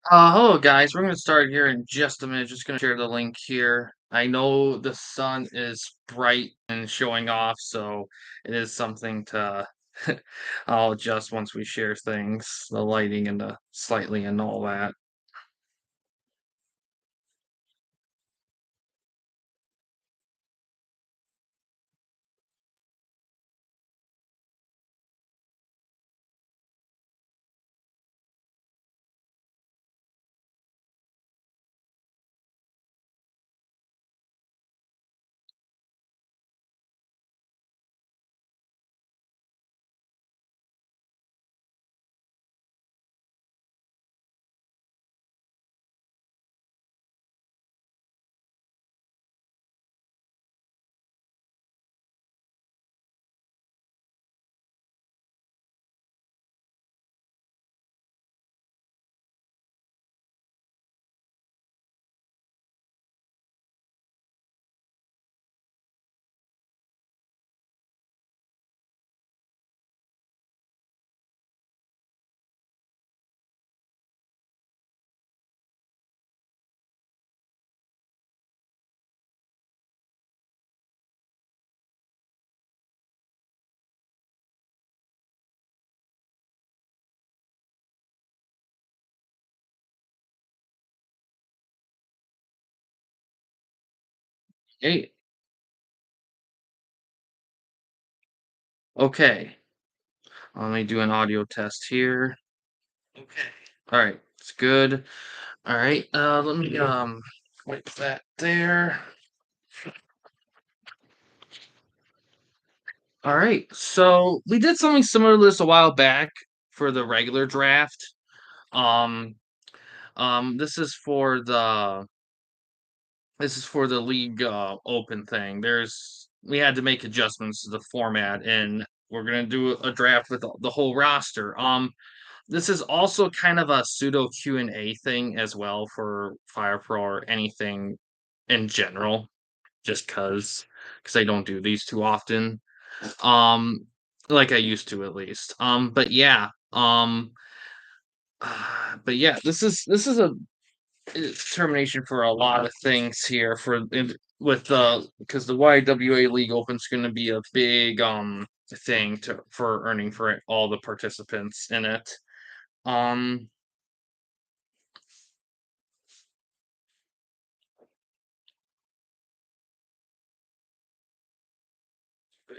Hello guys, we're gonna start here in just a minute. Just gonna share the link here. I know the sun is bright and showing off, so it is something to I'll adjust once we share things, the lighting and the slightly and all that. Hey, okay. Let me do an audio test here. Okay. All right, it's good. All right, let me wipe that there. All right, so we did something similar to this a while back for the regular draft. Um, this is for the league open thing. We had to make adjustments to the format, and we're gonna do a draft with the whole roster. This is also kind of a pseudo Q&A thing as well for Fire Pro or anything in general, just because I don't do these too often. Um, like I used to at least. But yeah, this is a determination for a lot of things here with because the YWA League Open is going to be a big thing for earning for all the participants in it. Um,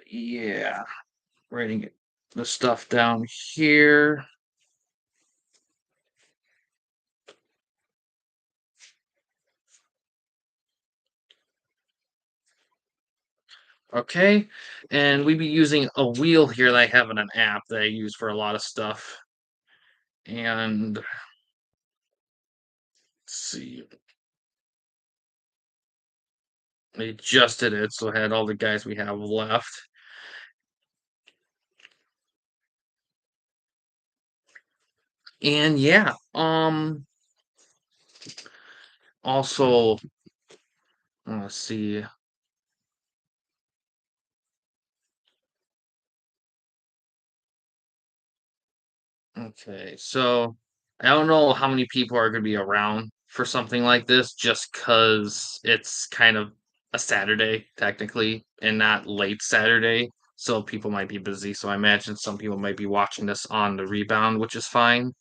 yeah, writing the stuff down here. Okay, and we'd be using a wheel here that I have in an app that I use for a lot of stuff. And let's see, I adjusted it so I had all the guys we have left. And yeah, also, let's see. Okay, so I don't know how many people are going to be around for something like this, just because it's kind of a Saturday technically, and not late Saturday. So people might be busy. So I imagine some people might be watching this on the rebound, which is fine.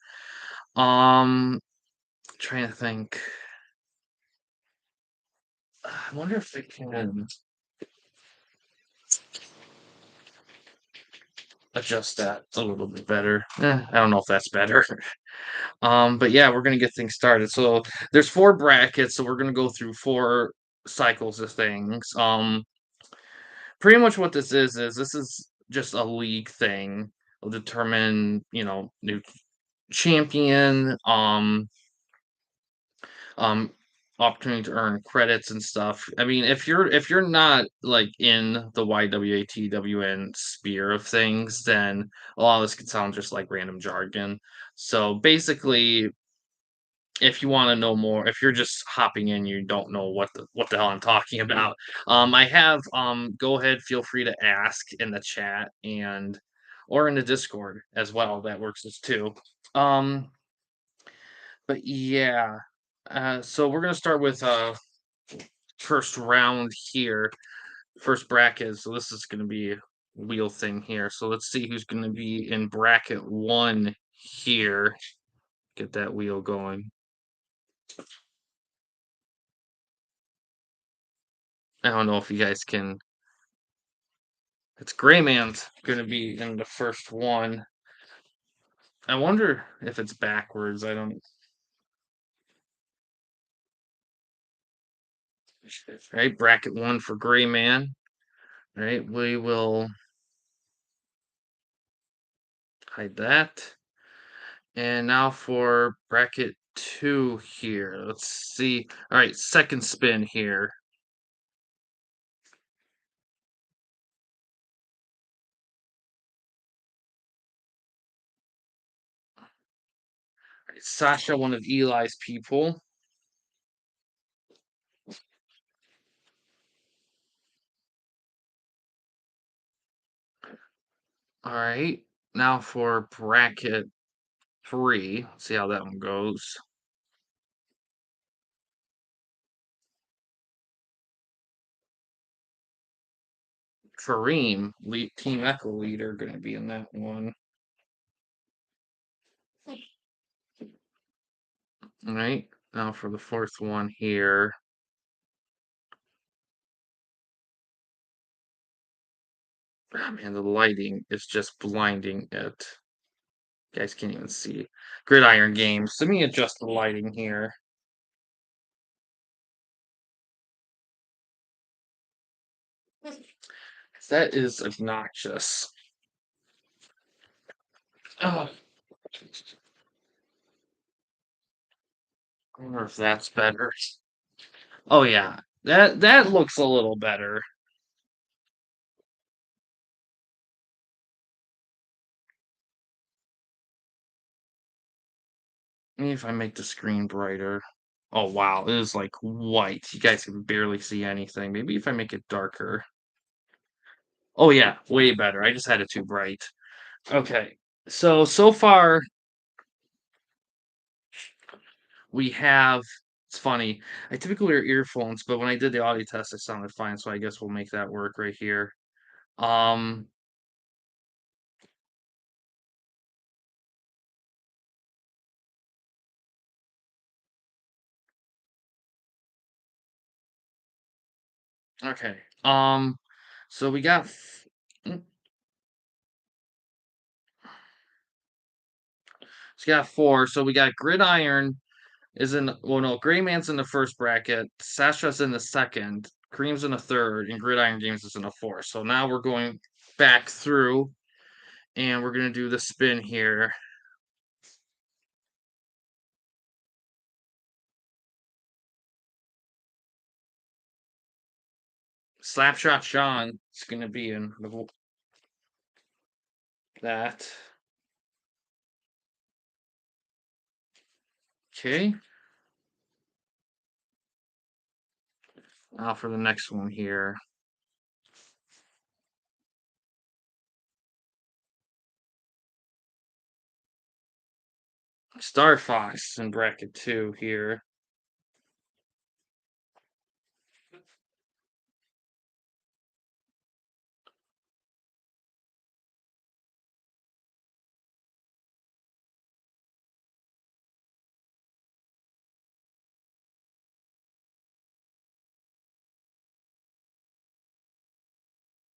Trying to think. I wonder if they can adjust that a little bit better. I don't know if that's better. But yeah, we're gonna get things started. So there's four brackets, so we're gonna go through four cycles of things. Pretty much what this is just a league thing. Will determine, new champion, um, opportunity to earn credits and stuff. I mean, if you're not like in the YWATWN sphere of things, then a lot of this could sound just like random jargon. So basically, if you want to know more, if you're just hopping in, you don't know what the hell I'm talking about. I have go ahead, feel free to ask in the chat and or in the Discord as well. That works as too. Um, But yeah, so we're gonna start with first round here, first bracket. So this is gonna be a wheel thing here. So let's see who's gonna be in bracket one here. Get that wheel going. I don't know if you guys can. It's Gray Man's gonna be in the first one. I wonder if it's backwards. I don't. Right, bracket one for Gray Man. Right, we will hide that. And now for bracket two here. Let's see. All right, second spin here. All right, Sasha, one of Eli's people. All right, now for bracket three. Let's see how that one goes. Kareem, Team Echo leader, going to be in that one. All right, now for the fourth one here. Oh, man, the lighting is just blinding it. You guys can't even see. Gridiron Games. Let me adjust the lighting here. That is obnoxious. Oh, I wonder if that's better. Oh yeah, that looks a little better. Maybe if I make the screen brighter. Oh wow, it is like white. You guys can barely see anything. Maybe if I make it darker. Oh yeah, way better. I just had it too bright. Okay. So far we have it's funny. I typically wear earphones, but when I did the audio test, it sounded fine, so I guess we'll make that work right here. Um okay. So we got mm, so we got four. So we got Gridiron is in well no, Gray Man's in the first bracket, Sasha's in the second, Cream's in the third, and Gridiron Games is in the fourth. So now we're going back through and we're gonna do the spin here. Slapshot Sean is gonna be in that. Okay. Now for the next one here. Star Fox in bracket two here.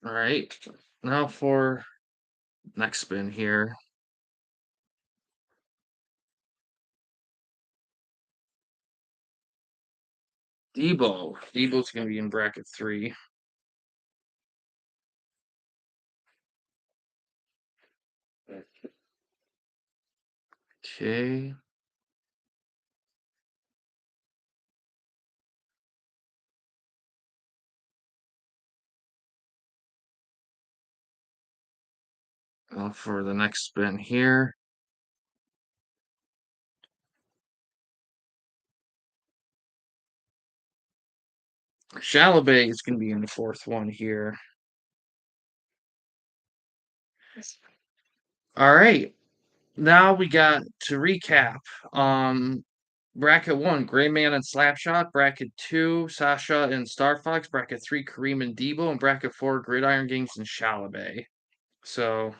All right. Now for next spin here. Debo. Debo's gonna be in bracket three. Okay. For the next spin here. Shalabay is going to be in the fourth one here. All right. Now we got to recap. Bracket 1, Gray Man and Slapshot. Bracket 2, Sasha and Star Fox. Bracket 3, Kareem and Debo. And bracket 4, Gridiron Games and Shalabay. So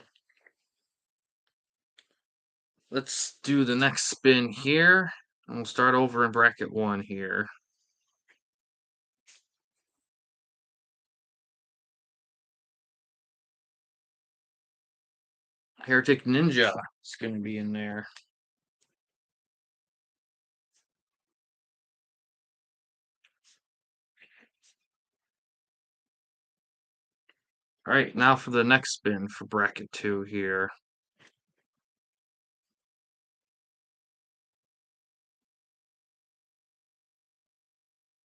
let's do the next spin here. And we'll start over in bracket 1 here. Heretic Ninja is going to be in there. All right, now for the next spin for bracket 2 here.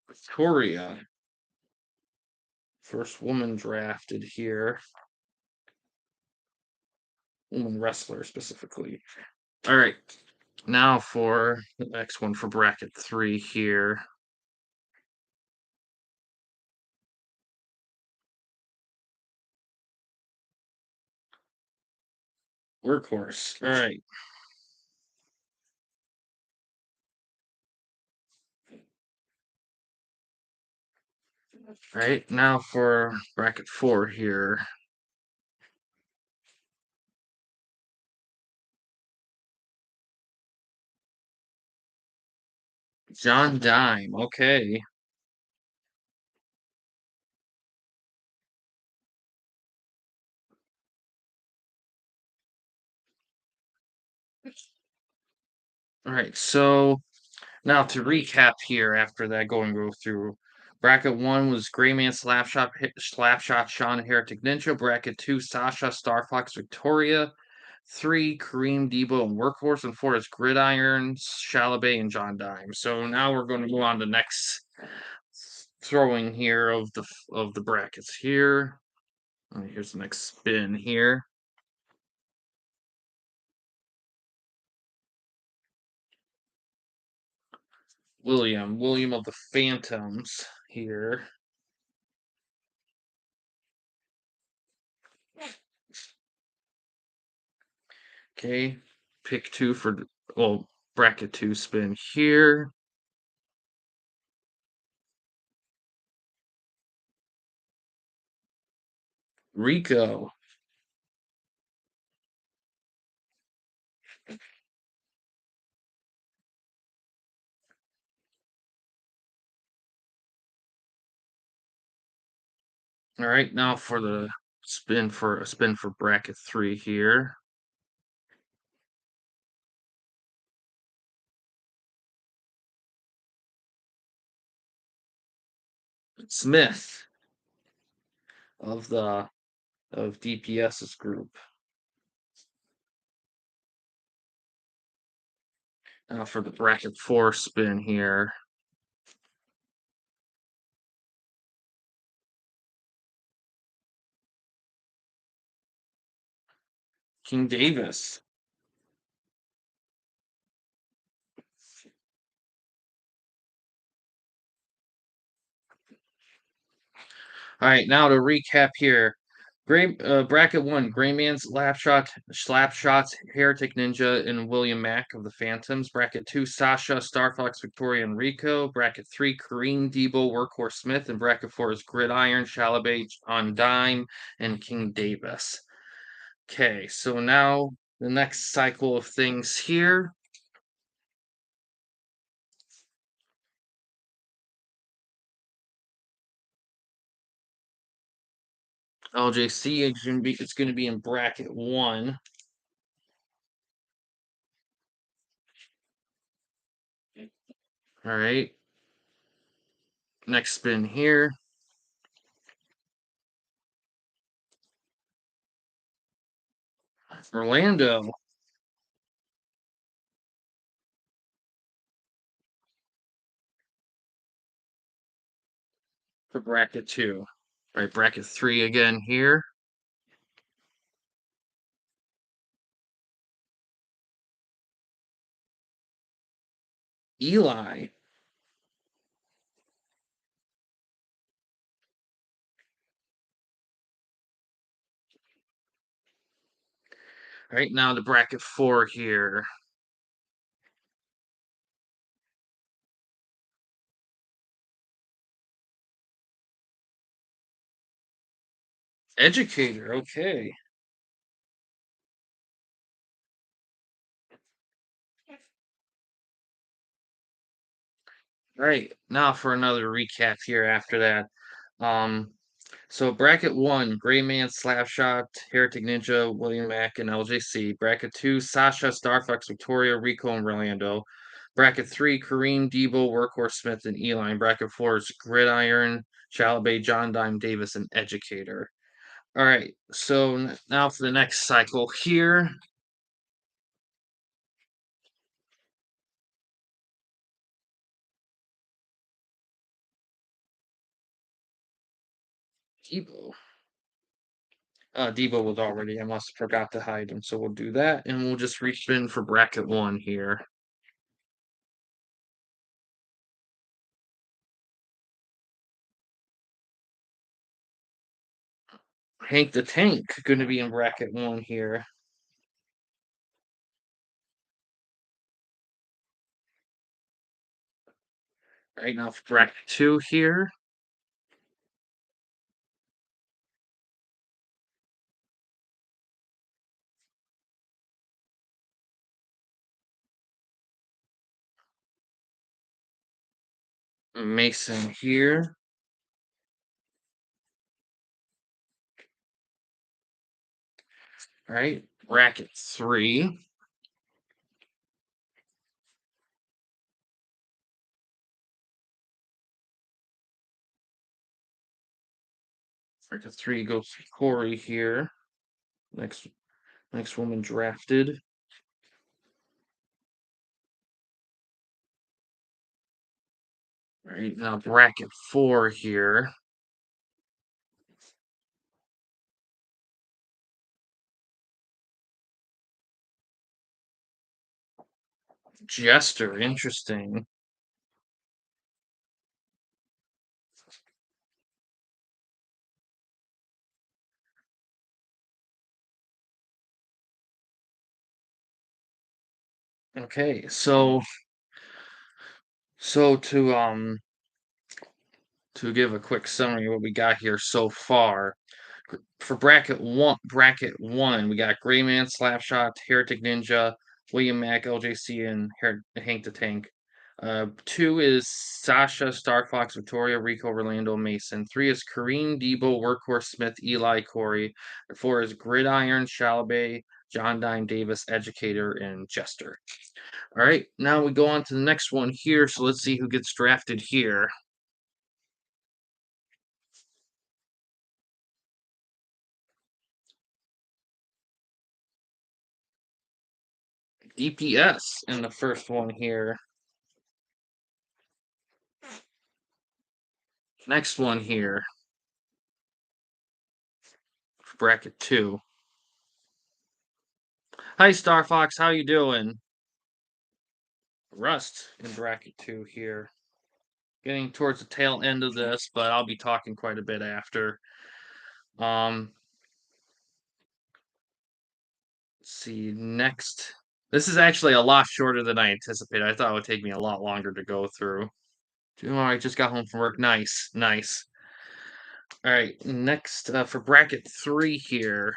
Victoria, first woman drafted here. Woman wrestler specifically. All right, now for the next one for bracket 3 here. Workhorse. All right. All right, now for bracket 4 here. John Dime. Okay. All right, so now to recap here after that go through. Bracket 1 was Grayman Slapshot, Sean Heretic Ninja. Bracket 2, Sasha, Star Fox, Victoria. 3, Kareem, Debo, and Workhorse. And 4 is Gridiron, Shalabay, and John Dime. So now we're going to move on to next throwing here of the brackets here. Here's the next spin here. William of the Phantoms here. Okay, pick 2 for bracket 2 spin here. Rico. All right, now for the spin for bracket 3 here. Smith of DPS's group. Now for the bracket 4 spin here. King Davis. All right, now to recap here. Bracket 1, Grayman's Slapshots, Heretic Ninja, and William Mack of the Phantoms. Bracket 2, Sasha, Star Fox, Victoria, and Rico. Bracket 3, Kareem, Debo, Workhorse Smith. And bracket 4 is Gridiron, Shalabay, on Dime, and King Davis. Okay, so now the next cycle of things here. LJC it's gonna be in bracket 1. All right. Next spin here. Orlando for bracket 2. All right, bracket 3 again here. Eli. All right, now the bracket 4 here. Educator, okay. Right. Now for another recap here after that. So bracket one, Gray Man, Slapshot, Heretic Ninja, William Mack, and LJC. Bracket two, Sasha, Starfox, Victoria, Rico, and Rolando. Bracket three, Kareem, Debo, Workhorse Smith, and Eli. Bracket four is Gridiron, Chalabay, John Dime, Davis, and Educator. All right. So now for the next cycle here. Debo. Debo was already. I must have forgot to hide him, so we'll do that, and we'll just respin for bracket one here. Hank the Tank going to be in bracket one here. Right now for bracket two here. Mason here. All right, bracket three. Bracket three goes to Corey here. Next woman drafted. All right, now bracket four here. Jester, interesting. Okay, so to give a quick summary of what we got here so far. For bracket one, we got Gray Man, Slapshot, Heretic Ninja, William Mack, LJC, and Hank the Tank. Two is Sasha, Star Fox, Victoria, Rico, Orlando, Mason. Three is Kareem, Debo, Workhorse, Smith, Eli, Corey. Four is Gridiron, Shalabay, John Dime, Davis, Educator, and Jester. All right, now we go on to the next one here. So let's see who gets drafted here. DPS in the first one here. Next one here. Bracket two. Hi, Star Fox. How you doing? Rust in bracket two here. Getting towards the tail end of this, but I'll be talking quite a bit after. Let's see. Next. This is actually a lot shorter than I anticipated. I thought it would take me a lot longer to go through. Oh, I just got home from work. Nice. Nice. All right. Next for bracket three here.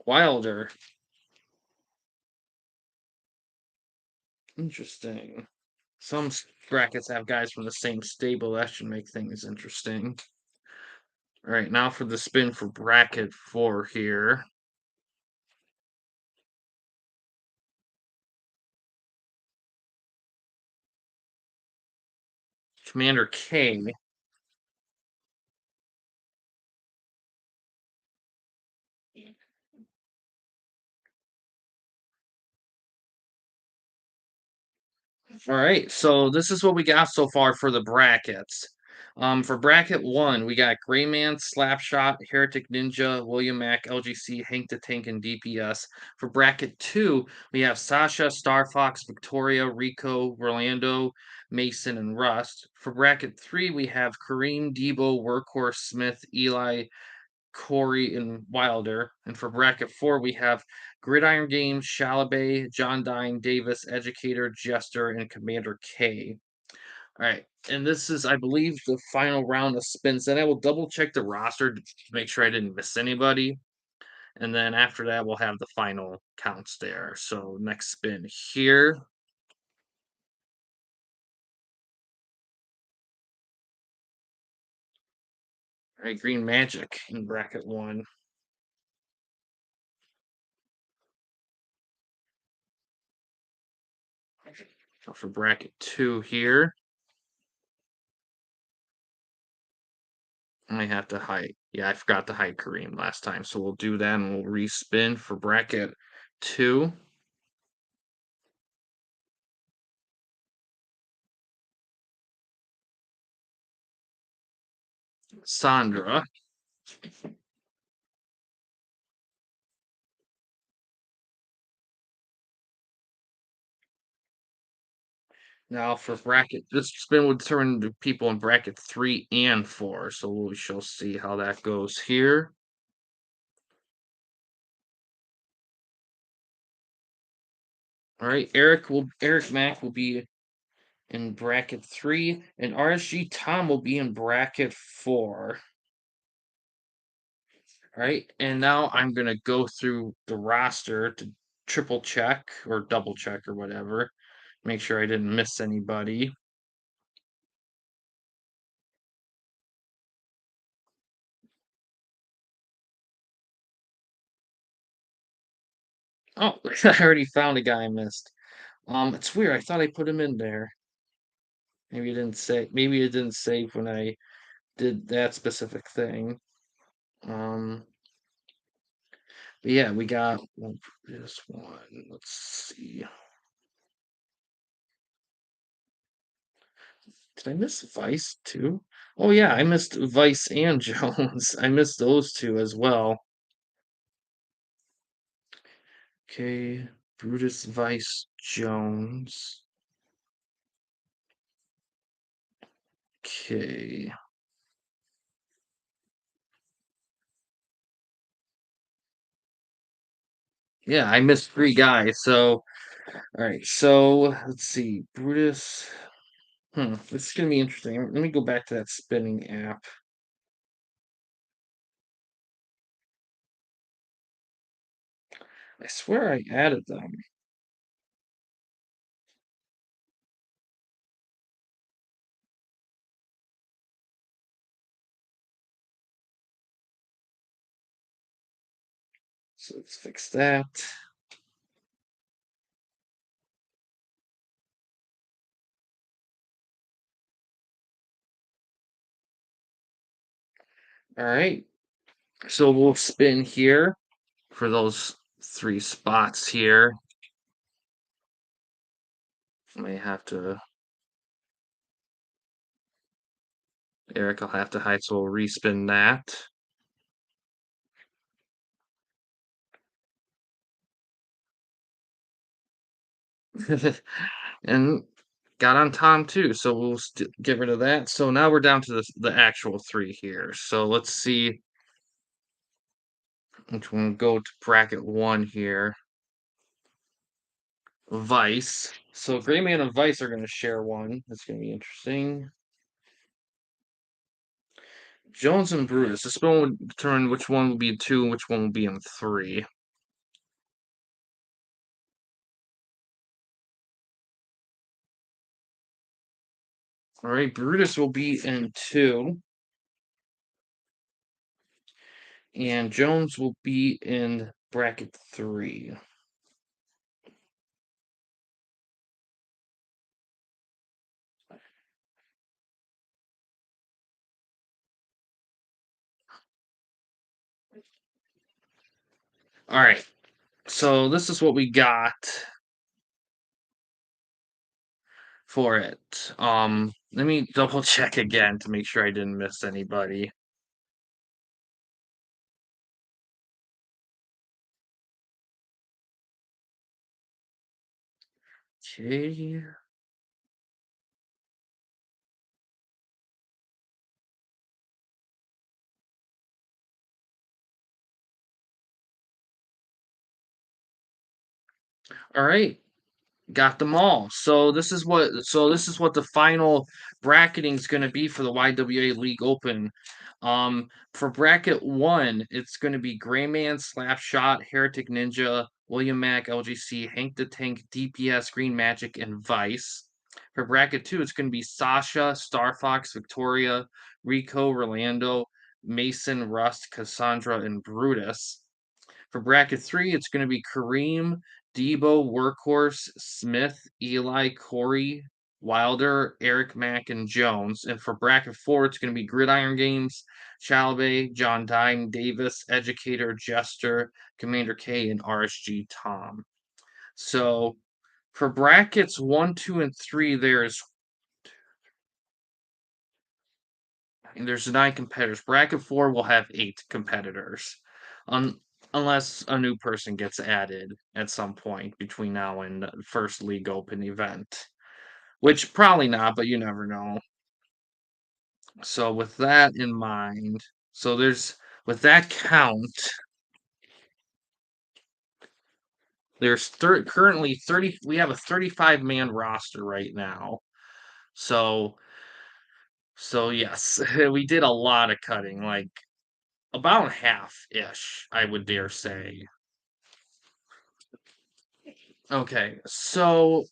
Wilder. Interesting. Some brackets have guys from the same stable. That should make things interesting. All right, now for the spin for bracket four here. Commander K. All right, so this is what we got so far for the brackets. For bracket one, we got Grayman, Slapshot, Heretic Ninja, William Mack, LGC, Hank the Tank, and DPS. For bracket two, we have Sasha, Star Fox, Victoria, Rico, Rolando, Mason, and Rust. For bracket three, we have Kareem, Debo, Workhorse, Smith, Eli, Corey, and Wilder. And for bracket 4, we have Gridiron Games, Shalabay, John Dine, Davis, Educator, Jester, and Commander K. All right, and this is, I believe, the final round of spins. Then I will double check the roster to make sure I didn't miss anybody. And then after that, we'll have the final counts there. So next spin here. All right, Green Magic in bracket 1. So for bracket 2 here, I have to hide. Yeah, I forgot to hide Kareem last time. So we'll do that and we'll respin for bracket 2. Sandra. Now for bracket, this spin would turn to people in bracket 3 and 4. So we shall see how that goes here. All right, Eric Mack will be in bracket 3, and RSG Tom will be in bracket 4. All right, and now I'm gonna go through the roster to triple check or double check or whatever, make sure I didn't miss anybody. Oh, I already found a guy I missed. It's weird. I thought I put him in there. Maybe it didn't say. Maybe it didn't save when I did that specific thing. But yeah, we got this one. Let's see. Did I miss Vice too? Oh yeah, I missed Vice and Jones. I missed those two as well. Okay, Brutus, Vice, Jones. Okay. Yeah, I missed 3 guys. So, all right. So let's see. Brutus. This is gonna be interesting. Let me go back to that spinning app. I swear I added them. So let's fix that. All right. So we'll spin here for those 3 spots here. May have to. Eric will have to hide, so we'll respin that. And got on Tom too, so we'll get rid of that. So now we're down to the actual 3 here. So let's see which one go to bracket 1 here. Vice. So Grayman and Vice are going to share one. That's going to be interesting. Jones and Brutus. This one would determine which one will be in 2 and which one will be in 3. All right, Brutus will be in 2. And Jones will be in bracket 3. All right. So this is what we got for it. Let me double check again to make sure I didn't miss anybody. Okay. All right. Got them all. So this is what the final bracketing is going to be for the YWA League Open. For bracket 1, it's going to be Grayman, Slapshot, Heretic Ninja, William Mack, LGC, Hank the Tank, DPS, Green Magic, and Vice. For bracket 2, it's going to be Sasha, Star Fox, Victoria, Rico, Rolando, Mason, Rust, Cassandra, and Brutus. For bracket 3, it's going to be Kareem, Debo, Workhorse, Smith, Eli, Corey, Wilder, Eric Mack, and Jones. And for bracket 4, it's going to be Gridiron Games, Chalabay, John Dine, Davis, Educator, Jester, Commander K, and RSG Tom. So for brackets 1, 2, and 3, there's 9 competitors. Bracket 4 will have 8 competitors. Un- Unless a new person gets added at some point between now and the first League Open event. Which probably not, but you never know. So with that in mind, so there's with that count, there's currently 30 we have a 35-man roster right now. So yes, we did a lot of cutting, like about half-ish, I would dare say. Okay, so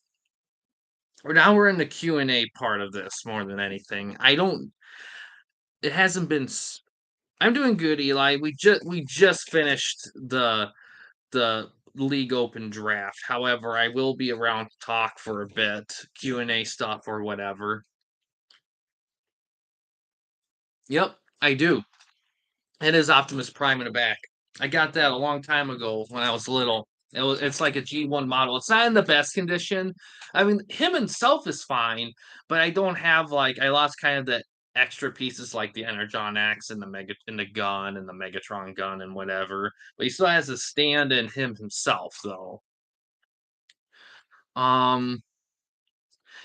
now we're in the Q&A part of this more than anything. It hasn't been I'm doing good, Eli. We just finished the League Open Draft. However, I will be around to talk for a bit, Q&A stuff or whatever. Yep, I do. It is Optimus Prime in the back. I got that a long time ago when I was little. It's like a G1 model. It's not in the best condition. I mean, him himself is fine, but I don't have like I lost kind of the extra pieces like the Energon Axe and the gun and the Megatron gun and whatever. But he still has a stand in him himself though. Um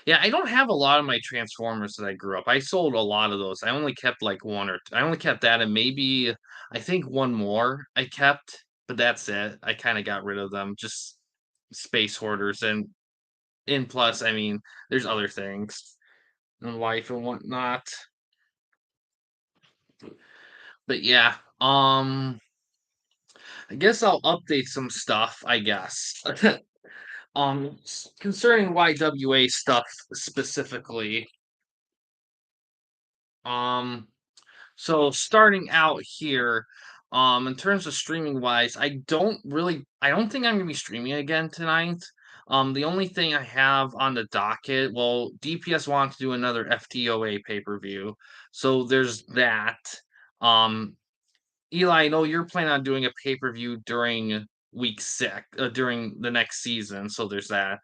yeah, I don't have a lot of my Transformers that I grew up. I sold a lot of those. I only kept like I only kept that and maybe I think one more I kept, but that's it. I kind of got rid of them. Just space hoarders and plus, I mean, there's other things in life and whatnot. But yeah, I guess I'll update some stuff, I guess. Concerning YWA stuff specifically. Um So starting out here, in terms of streaming wise, I don't think I'm gonna be streaming again tonight. The only thing I have on the docket, well, DPS wants to do another FTOA pay-per-view, so there's that. Um, Eli, I know you're planning on doing a pay-per-view during week 6, during the next season, so there's that.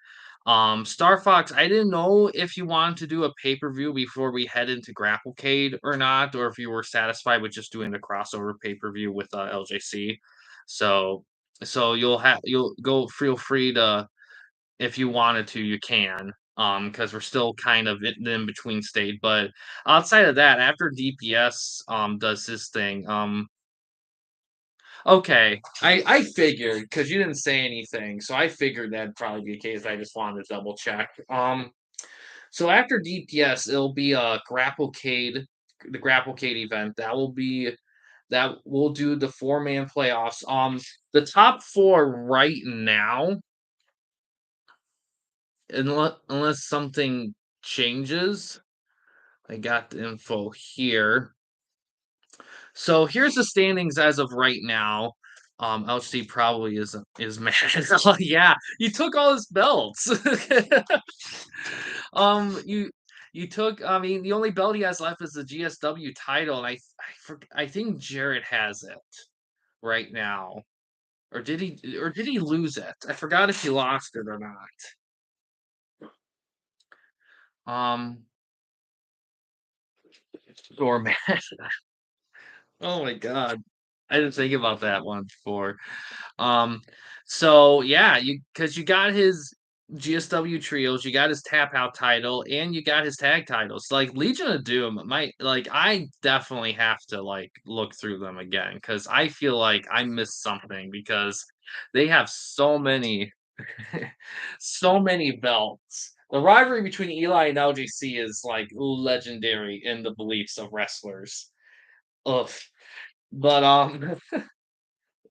Star Fox, I didn't know if you wanted to do a pay-per-view before we head into Grapplecade or not, or if you were satisfied with just doing the crossover pay-per-view with LJC. So you'll go feel free to if you wanted to, you can. Because we're still kind of in between state. But outside of that, after DPS does his thing, okay, I figured because you didn't say anything, so I figured that'd probably be the case. I just wanted to double check. So after DPS, it'll be a the Grapplecade event. That will do the 4-man playoffs. The top 4 right now, unless something changes. I got the info here. So here's the standings as of right now. LC probably is mad. Oh, yeah, you took all his belts. um, you you took. I mean, the only belt he has left is the GSW title, and I think Jarrett has it right now, or did he lose it? I forgot if he lost it or not. Um, Doorman. Oh my god, I didn't think about that one before. Um, so yeah, because you got his GSW trios, you got his tap out title, and you got his tag titles. Like Legion of Doom, I definitely have to like look through them again because I feel like I missed something because they have so many. So many belts. The rivalry between Eli and LGC is like legendary in the beliefs of wrestlers. Ugh. But let's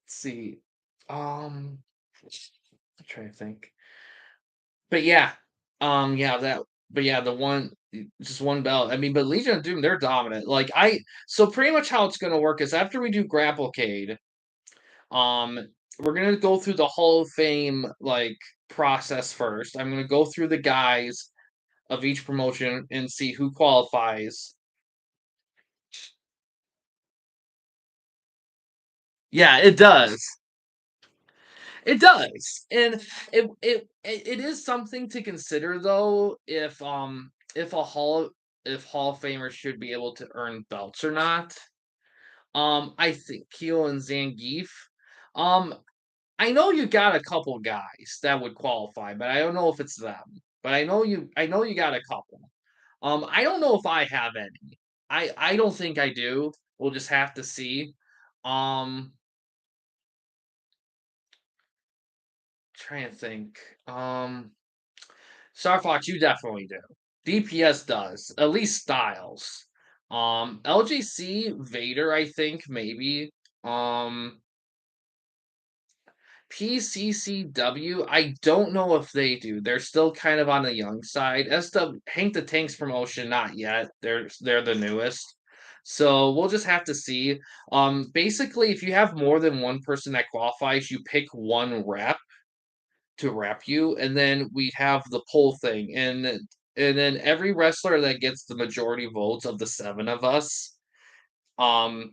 see. Um, I'm trying to think. But yeah, yeah, that. But yeah, the one, just one belt. I mean, but Legion of Doom, they're dominant. So pretty much how it's gonna work is after we do Grapplecade, um, we're gonna go through the Hall of Fame process first. I'm gonna go through the guys of each promotion and see who qualifies. Yeah, it does. It does. And it is something to consider though if if Hall of Famers should be able to earn belts or not. I think Keel and Zangief. Um I know you got a couple guys that would qualify, but I don't know if it's them. But I know you got a couple. I don't know if I have any. I don't think I do. We'll just have to see. Um, trying to think. Um, Star Fox, you definitely do. DPS does, at least Styles. LGC Vader, I think maybe. Um, PCCW, I don't know if they do. They're still kind of on the young side. SW Hank the Tank's promotion, not yet. They're the newest. So we'll just have to see. Basically, if you have more than one person that qualifies, you pick one rep to rep you, and then we have the poll thing, and then every wrestler that gets the majority votes of the seven of us um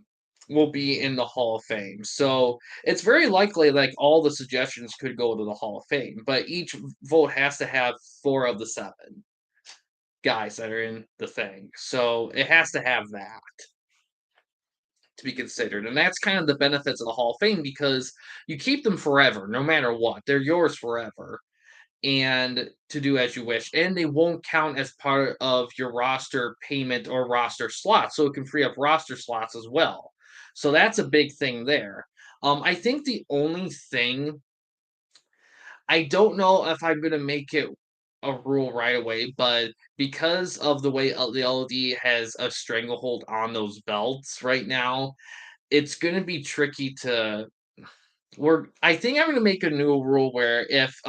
will be in the Hall of Fame. So it's very likely like all the suggestions could go to the Hall of Fame, but each vote has to have four of the seven guys that are in the thing. So it has to have that to be considered. And that's kind of the benefits of the Hall of Fame because you keep them forever, no matter what. They're yours forever and to do as you wish. And they won't count as part of your roster payment or roster slots. So it can free up roster slots as well. So that's a big thing there. I think the only thing I don't know if I'm gonna make it a rule right away, but because of the way the LD has a stranglehold on those belts right now, it's gonna be tricky to I think I'm gonna make a new rule where if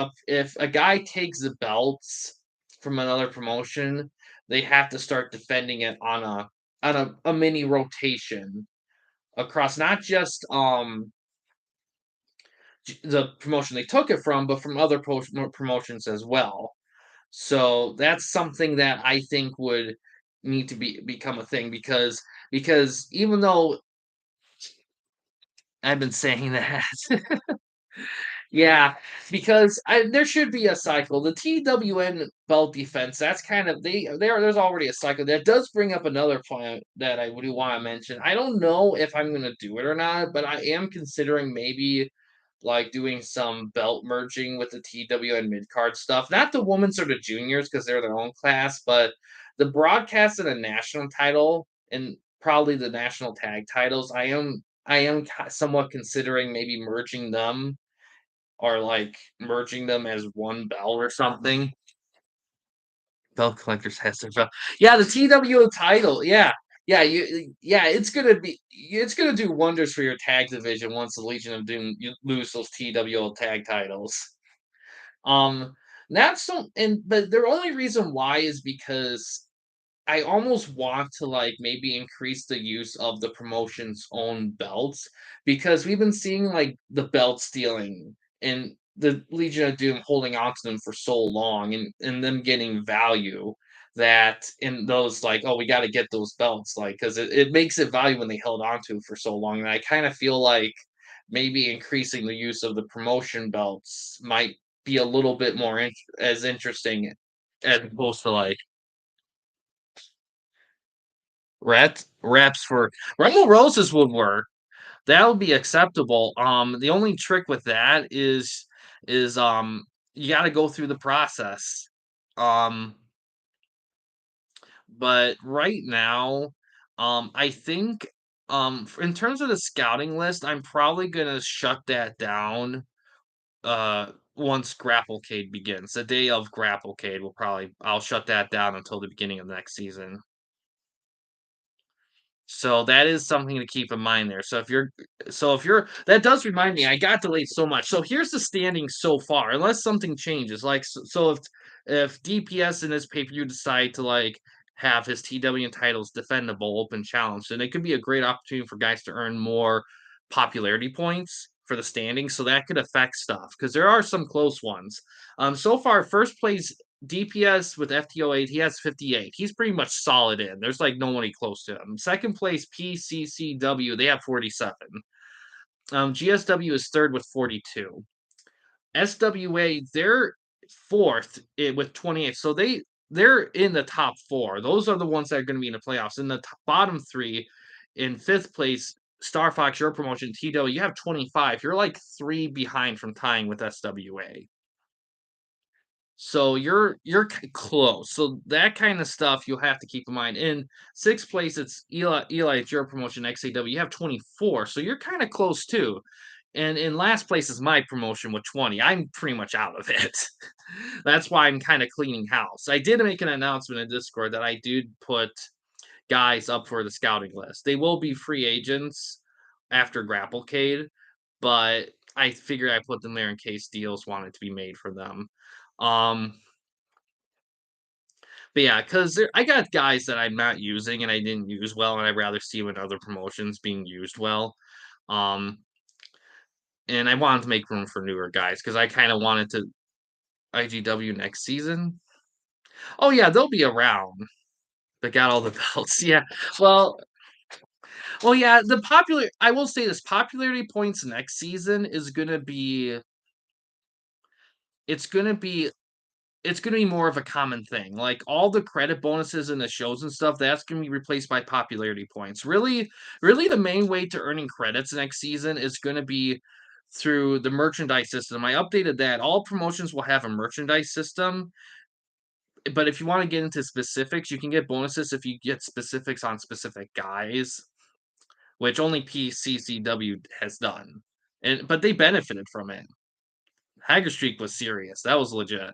a guy takes the belts from another promotion, they have to start defending it on a mini rotation across not just the promotion they took it from, but from other promotions as well. So that's something that I think would need to become a thing because even though I've been saying that yeah, because there should be a cycle. The TWN belt defense, that's kind of there's already a cycle. That does bring up another point that I do want to mention. I don't know if I'm gonna do it or not, but I am considering maybe like doing some belt merging with the TWN mid card stuff. Not the women's or the juniors because they're their own class, but the broadcast and the national title and probably the national tag titles. I am somewhat considering maybe merging them or like merging them as one belt or something. Belt collectors has their belt. Yeah, the TWO title. Yeah. Yeah, it's gonna do wonders for your tag division once the Legion of Doom you lose those TWO tag titles. Um that's so and but the only reason why is because I almost want to like maybe increase the use of the promotion's own belts because we've been seeing like the belt stealing and the Legion of Doom holding on to them for so long and them getting value that in those like oh we got to get those belts like because it makes it value when they held on to for so long and I kind of feel like maybe increasing the use of the promotion belts might be a little bit more as interesting as opposed to like reps for Rumble Roses would work. That would be acceptable. The only trick with that is you got to go through the process. Um, but right now, I think in terms of the scouting list, I'm probably gonna shut that down once Grapplecade begins. The day of Grapplecade will probably I'll shut that down until the beginning of next season. So that is something to keep in mind there. So if you're that does remind me, I got delayed so much. So here's the standings so far, unless something changes. Like so if DPS in this pay-per-view decide to like have his TW titles defendable open challenge, then it could be a great opportunity for guys to earn more popularity points for the standings. So that could affect stuff because there are some close ones. So far, first place DPS with FTO8, he has 58. He's pretty much solid in. There's like nobody close to him. Second place PCCW, they have 47. GSW is third with 42. SWA, they're fourth with 28. So they're in the top four. Those are the ones that are going to be in the playoffs. In the bottom three, in fifth place, Star Fox, your promotion, TW, you have 25. You're like 3 behind from tying with SWA. So you're close. So that kind of stuff you'll have to keep in mind. In sixth place, it's Eli, it's your promotion, XAW. You have 24, so you're kind of close too. And in last place is my promotion with 20. I'm pretty much out of it. That's why I'm kind of cleaning house. I did make an announcement in Discord that I did put guys up for the scouting list. They will be free agents after Grapplecade, but I figured I put them there in case deals wanted to be made for them. Um, but yeah, because I got guys that I'm not using and I didn't use well, and I'd rather see them in other promotions being used well. Um, and I wanted to make room for newer guys because I kind of wanted to IGW next season. Oh yeah, they'll be around. They got all the belts. Yeah. Well, yeah. I will say this: popularity points next season is gonna be. It's gonna be it's going to be more of a common thing. Like all the credit bonuses and the shows and stuff, that's going to be replaced by popularity points. Really, the main way to earning credits next season is going to be through the merchandise system. I updated that. All promotions will have a merchandise system, but if you want to get into specifics, you can get bonuses if you get specifics on specific guys, which only PCCW has done. But they benefited from it. Hager Streak was serious. That was legit.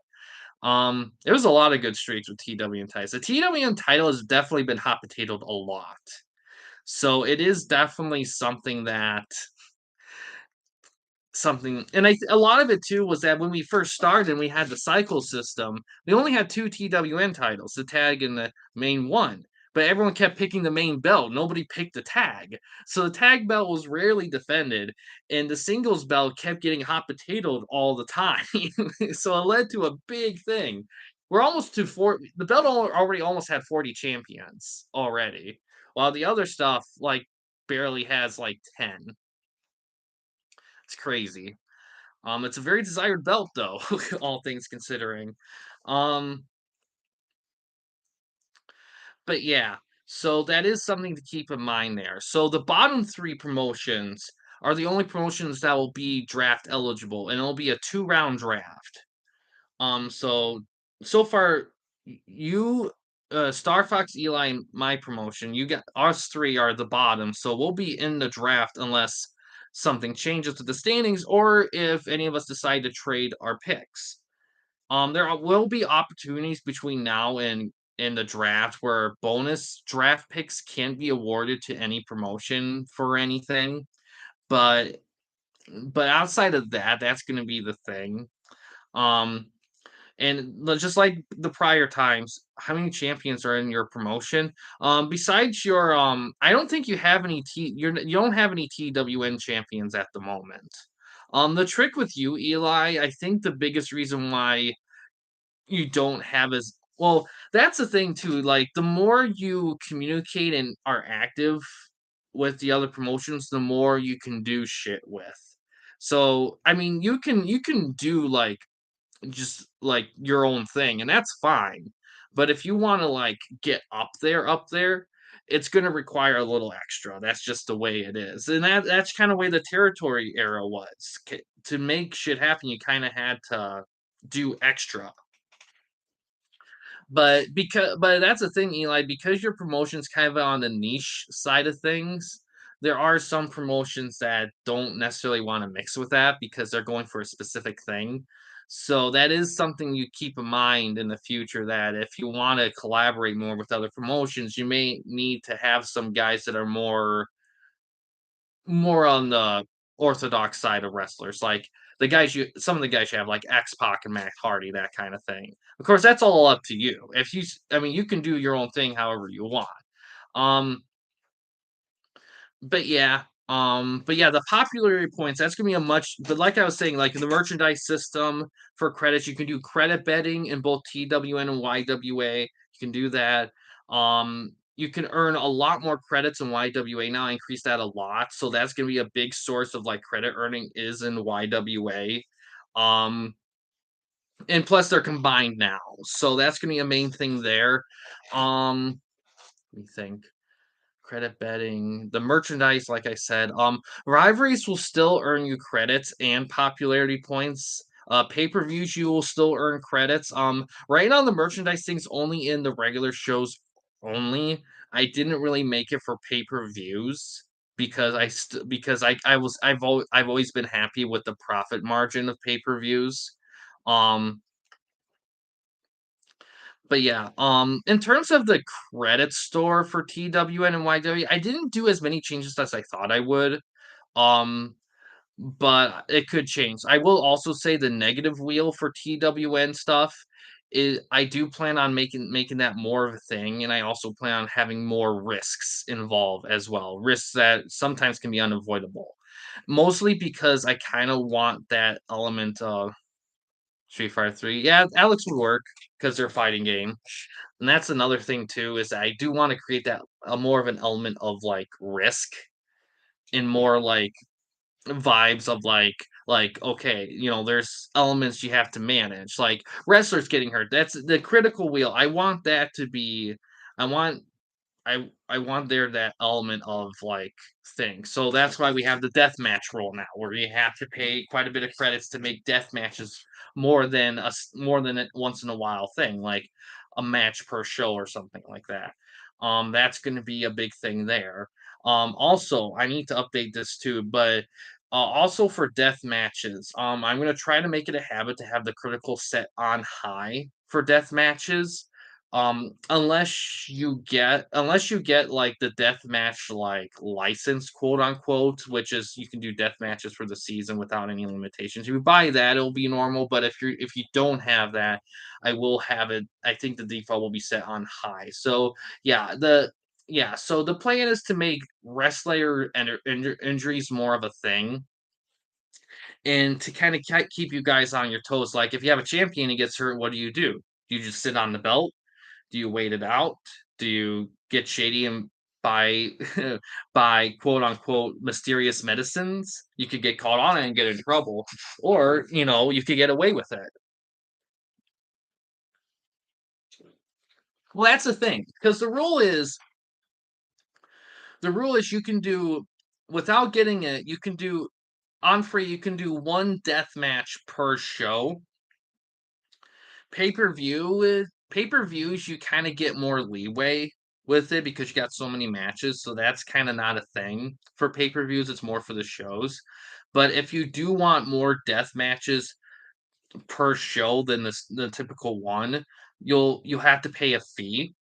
There was a lot of good streaks with TW and titles. The TW title has definitely been hot potatoed a lot. So it is definitely something and a lot of it too was that when we first started and we had the cycle system, we only had 2 TWN titles, the tag and the main one. But everyone kept picking the main belt. Nobody picked the tag. So the tag belt was rarely defended, and the singles belt kept getting hot potatoed all the time. So it led to a big thing. We're almost to four. The belt already almost had 40 champions already, while the other stuff like barely has like 10. It's crazy. It's a very desired belt though, all things considering. Um, but yeah, so that is something to keep in mind there. So the bottom 3 promotions are the only promotions that will be draft eligible, and it'll be a 2-round draft. So far, you, Star Fox, Eli, and my promotion, you got us 3 are the bottom, so we'll be in the draft unless something changes to the standings or if any of us decide to trade our picks. Will be opportunities between now and in the draft where bonus draft picks can be awarded to any promotion for anything, but outside of that, that's going to be the thing. Um, and just like the prior times, how many champions are in your promotion? Besides your I don't think you have any you don't have any TWN champions at the moment. The trick with you, Eli, I think the biggest reason why you don't have as well, that's the thing too. Like the more you communicate and are active with the other promotions, the more you can do shit with. So I mean, you can do like just like your own thing, and that's fine. But if you want to like get up there, it's going to require a little extra. That's just the way it is, and that's kind of way the territory era was. To make shit happen, you kind of had to do extra. But that's the thing, Eli, because your promotion's kind of on the niche side of things, there are some promotions that don't necessarily want to mix with that because they're going for a specific thing. So that is something you keep in mind in the future that if you want to collaborate more with other promotions, you may need to have some guys that are more on the orthodox side of wrestlers, like some of the guys you have, like X Pac and Matt Hardy, that kind of thing. Of course, that's all up to you. I mean, you can do your own thing however you want. Um, but yeah, the popularity points, that's gonna be a much but like I was saying, like, in the merchandise system for credits, you can do credit betting in both TWN and YWA. You can do that. You can earn a lot more credits in YWA now. I increased that a lot, so that's gonna be a big source of, like, credit earning is in YWA. Um, and plus they're combined now, so that's gonna be a main thing there. Let me think. Credit betting, the merchandise, like I said, rivalries will still earn you credits and popularity points. Pay-per-views, you will still earn credits. Right now the merchandise thing's only in the regular shows only. I didn't really make it for pay-per-views because I've always been happy with the profit margin of pay-per-views. Um, but yeah, in terms of the credit store for TWN and YW, I didn't do as many changes as I thought I would. Um, but it could change. I will also say the negative wheel for TWN stuff is I do plan on making that more of a thing, and I also plan on having more risks involved as well. Risks that sometimes can be unavoidable. Mostly because I kind of want that element of Street Fighter 3. Yeah, Alex would work because they're a fighting game. And that's another thing too, is I do want to create that a more of an element of like risk and more like vibes of like okay, there's elements you have to manage. Like wrestlers getting hurt. That's the critical wheel. I want I want there that element of like thing. So that's why we have the death match rule now, where you have to pay quite a bit of credits to make death matches more than a once in a while thing, like a match per show or something like that. That's going to be a big thing there. Also, I need to update this too, but also for death matches, I'm going to try to make it a habit to have the critical set on high for death matches, unless you get like the death match like license, quote unquote, which is you can do death matches for the season without any limitations. If you buy that, it'll be normal. But if you don't have that, I will have it. I think the default will be set on high. So so the plan is to make wrestler injuries more of a thing, and to kind of keep you guys on your toes. Like if you have a champion and gets hurt, what do? Do you just sit on the belt? Do you wait it out? Do you get shady and buy by quote unquote mysterious medicines? You could get caught on it and get in trouble, or you could get away with it. Well, that's the thing, because the rule is you can do without getting it. You can do on free. You can do one death match per show. Pay-per-views, you kind of get more leeway with it because you got so many matches, so that's kind of not a thing for pay-per-views. It's more for the shows. But if you do want more death matches per show than the typical one, you'll have to pay a fee.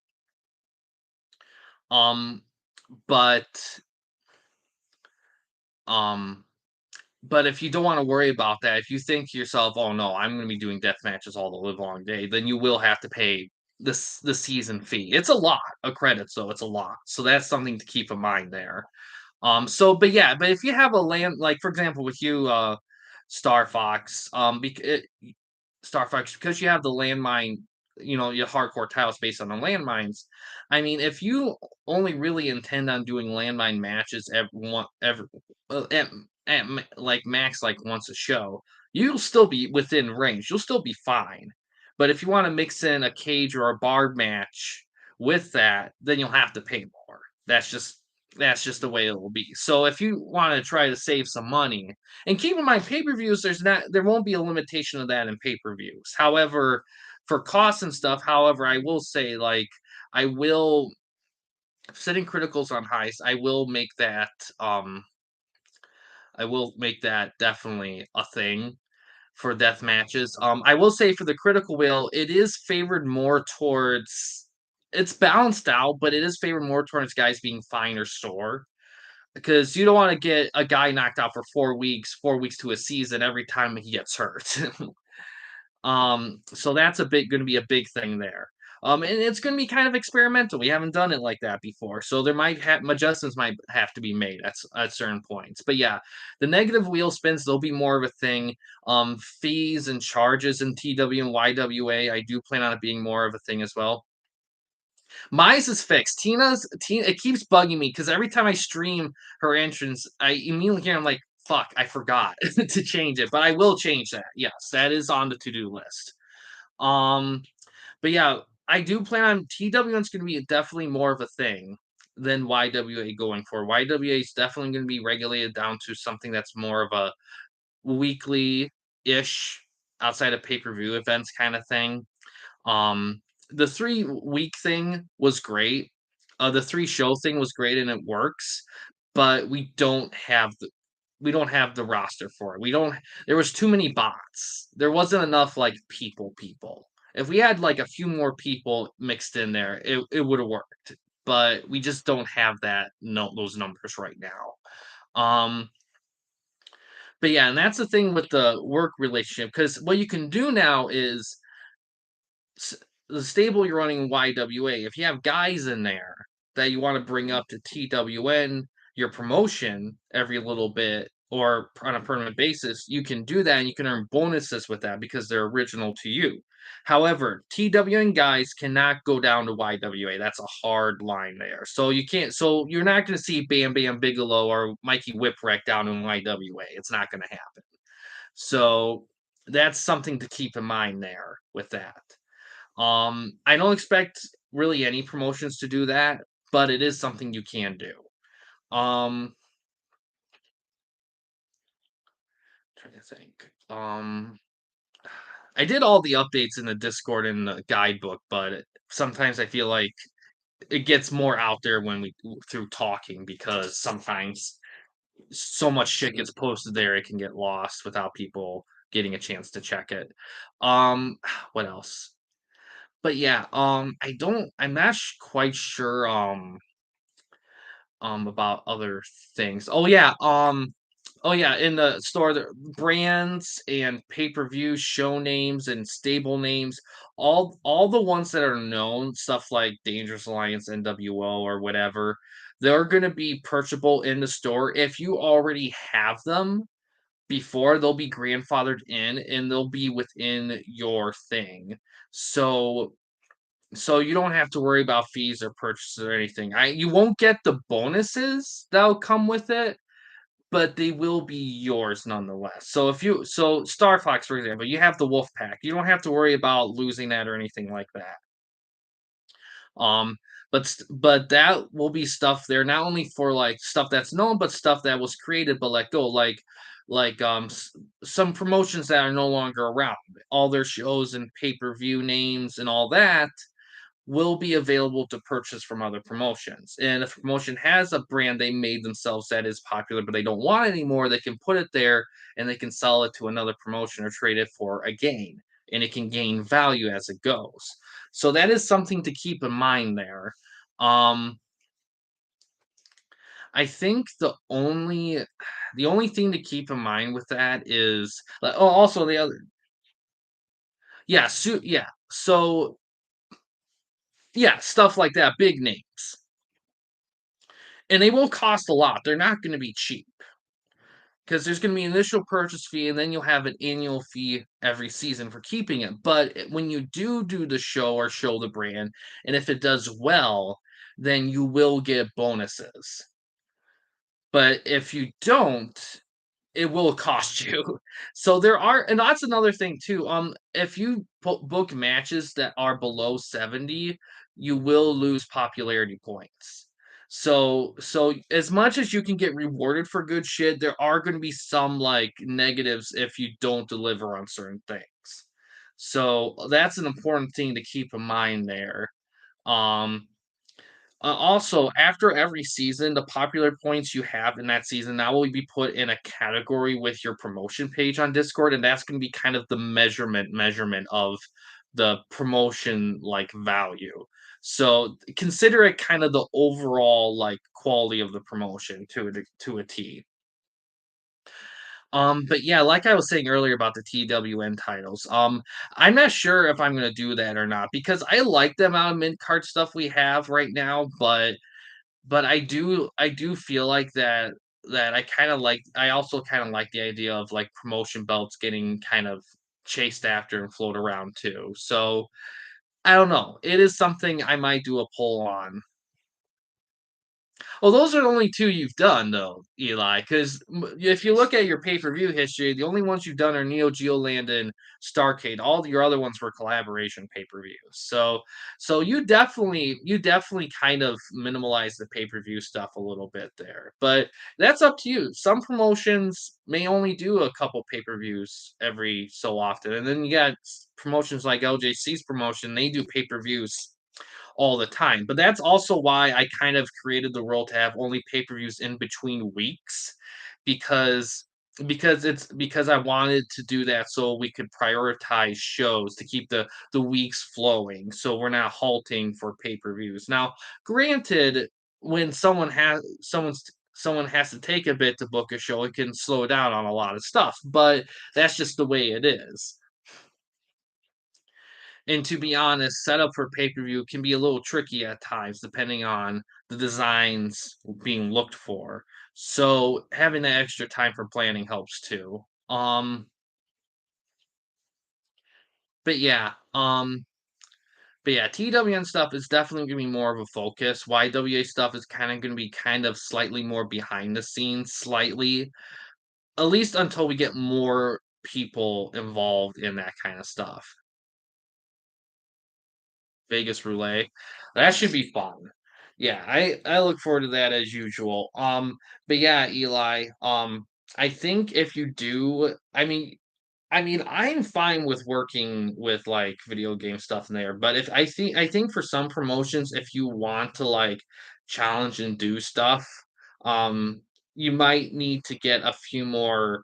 Um, but um, But if you don't wanna worry about that, if you think to yourself, "Oh, no, I'm gonna be doing death matches all the livelong day," then you will have to pay the season fee. It's a lot of credits, though, it's a lot. So that's something to keep in mind there. But if you have a land like, for example, with you, Star Fox, Star Fox, because you have the landmine, your hardcore tiles based on the landmines. I mean, if you only really intend on doing landmine matches like max like once a show, you'll still be within range. You'll still be fine. But if you want to mix in a cage or a bar match with that, then you'll have to pay more. That's just the way it will be. So if you want to try to save some money, and keep in mind, pay-per-views, there won't be a limitation of that in pay-per-views. However, for costs and stuff, however, I will say, like, I will setting criticals on heist, I will make that definitely a thing for death matches. I will say for the critical wheel, it is favored more towards it's balanced out, but it is favored more towards guys being fine or sore because you don't want to get a guy knocked out for 4 weeks to a season every time he gets hurt. So that's a big going to be a big thing there. And it's going to be kind of experimental. We haven't done it like that before, so there might have adjustments might have to be made at certain points. But yeah, the negative wheel spins they'll be more of a thing. Fees and charges in TW and YWA, I do plan on it being more of a thing as well. Mine's is fixed. Tina, it keeps bugging me because every time I stream her entrance, I immediately hear I'm like, fuck, I forgot to change it. But I will change that. Yes, that is on the to-do list. Um, but yeah, I do plan on TWN's gonna be definitely more of a thing than YWA going forward. YWA is definitely gonna be regulated down to something that's more of a weekly-ish outside of pay-per-view events kind of thing. Um, the 3-week thing was great. The 3-show thing was great and it works, but we don't have the roster for it. We don't there was too many bots. There wasn't enough like people. If we had like a few more people mixed in there, it would have worked. But we just don't have that no those numbers right now. Um but yeah, and that's the thing with the work relationship because what you can do now is the stable you're running in YWA, if you have guys in there that you want to bring up to TWN, your promotion every little bit or on a permanent basis, you can do that and you can earn bonuses with that because they're original to you. However, TWN guys cannot go down to YWA. That's a hard line there. So you can't. So you're not going to see Bam Bam Bigelow or Mikey Whipwreck down in YWA. It's not going to happen. So that's something to keep in mind there with that. I don't expect really any promotions to do that, but it is something you can do. Um, trying to think. I did all the updates in the Discord and the guidebook, but sometimes I feel like it gets more out there when we through talking because sometimes so much shit gets posted there it can get lost without people getting a chance to check it. What else? But yeah, I'm not quite sure about other things. Oh yeah, in the store the brands and pay-per-view show names and stable names, all the ones that are known, stuff like Dangerous Alliance, NWO or whatever, they're gonna be purchasable in the store. If you already have them before, they'll be grandfathered in and they'll be within your thing. So so you don't have to worry about fees or purchases or anything. You won't get the bonuses that'll come with it, but they will be yours nonetheless. So Star Fox, for example, you have the Wolf Pack. You don't have to worry about losing that or anything like that. Um, but that will be stuff there not only for like stuff that's known, but stuff that was created but let go, some promotions that are no longer around. All their shows and pay-per-view names and all that will be available to purchase from other promotions. And if a promotion has a brand they made themselves that is popular, but they don't want it anymore, they can put it there and they can sell it to another promotion or trade it for a gain. And it can gain value as it goes. So that is something to keep in mind there. Um, I think the only thing to keep in mind with that is also the other yeah. So yeah, stuff like that, big names. And they will cost a lot. They're not gonna be cheap because there's gonna be an initial purchase fee, and then you'll have an annual fee every season for keeping it. But when you do the show or show the brand, and if it does well, then you will get bonuses. But if you don't, it will cost you. So there are and that's another thing too, if you book matches that are below 70, you will lose popularity points. So as much as you can get rewarded for good shit, there are gonna be some, like, negatives if you don't deliver on certain things. So that's an important thing to keep in mind there. Um Also, after every season, the popular points you have in that season now will be put in a category with your promotion page on Discord, and that's going to be kind of the measurement of the promotion like value. So consider it kind of the overall like quality of the promotion to a T. But yeah, like I was saying earlier about the TWN titles, I'm not sure if I'm gonna do that or not because I like the amount of mint card stuff we have right now, but I do feel like that I also kind of like the idea of like promotion belts getting kind of chased after and float around too. So I don't know. It is something I might do a poll on. Well, those are the only 2 you've done though, Eli, 'cause if you look at your pay-per-view history, the only ones you've done are Neo Geo Land and Starcade. All your other ones were collaboration pay-per-views. So you definitely kind of minimalize the pay-per-view stuff a little bit there. But that's up to you. Some promotions may only do a couple pay-per-views every so often. And then you got promotions like LJC's promotion, they do pay-per-views all the time. But that's also why I kind of created the rule to have only pay-per-views in between weeks because because I wanted to do that so we could prioritize shows to keep the weeks flowing so we're not halting for pay-per-views. Now, granted, when someone has to take a bit to book a show, it can slow down on a lot of stuff, but that's just the way it is. And to be honest, setup for pay-per-view can be a little tricky at times depending on the designs being looked for. So having that extra time for planning helps too. But yeah, TWN stuff is definitely gonna be more of a focus. YWA stuff is kind of gonna be kind of slightly more behind the scenes, slightly, at least until we get more people involved in that kind of stuff. Vegas Roulette. That should be fun. Yeah, I look forward to that as usual. But yeah, Eli, I think if you do, I mean, I'm fine with working with like video game stuff in there, but if I think for some promotions, if you want to like challenge and do stuff, um, you might need to get a few more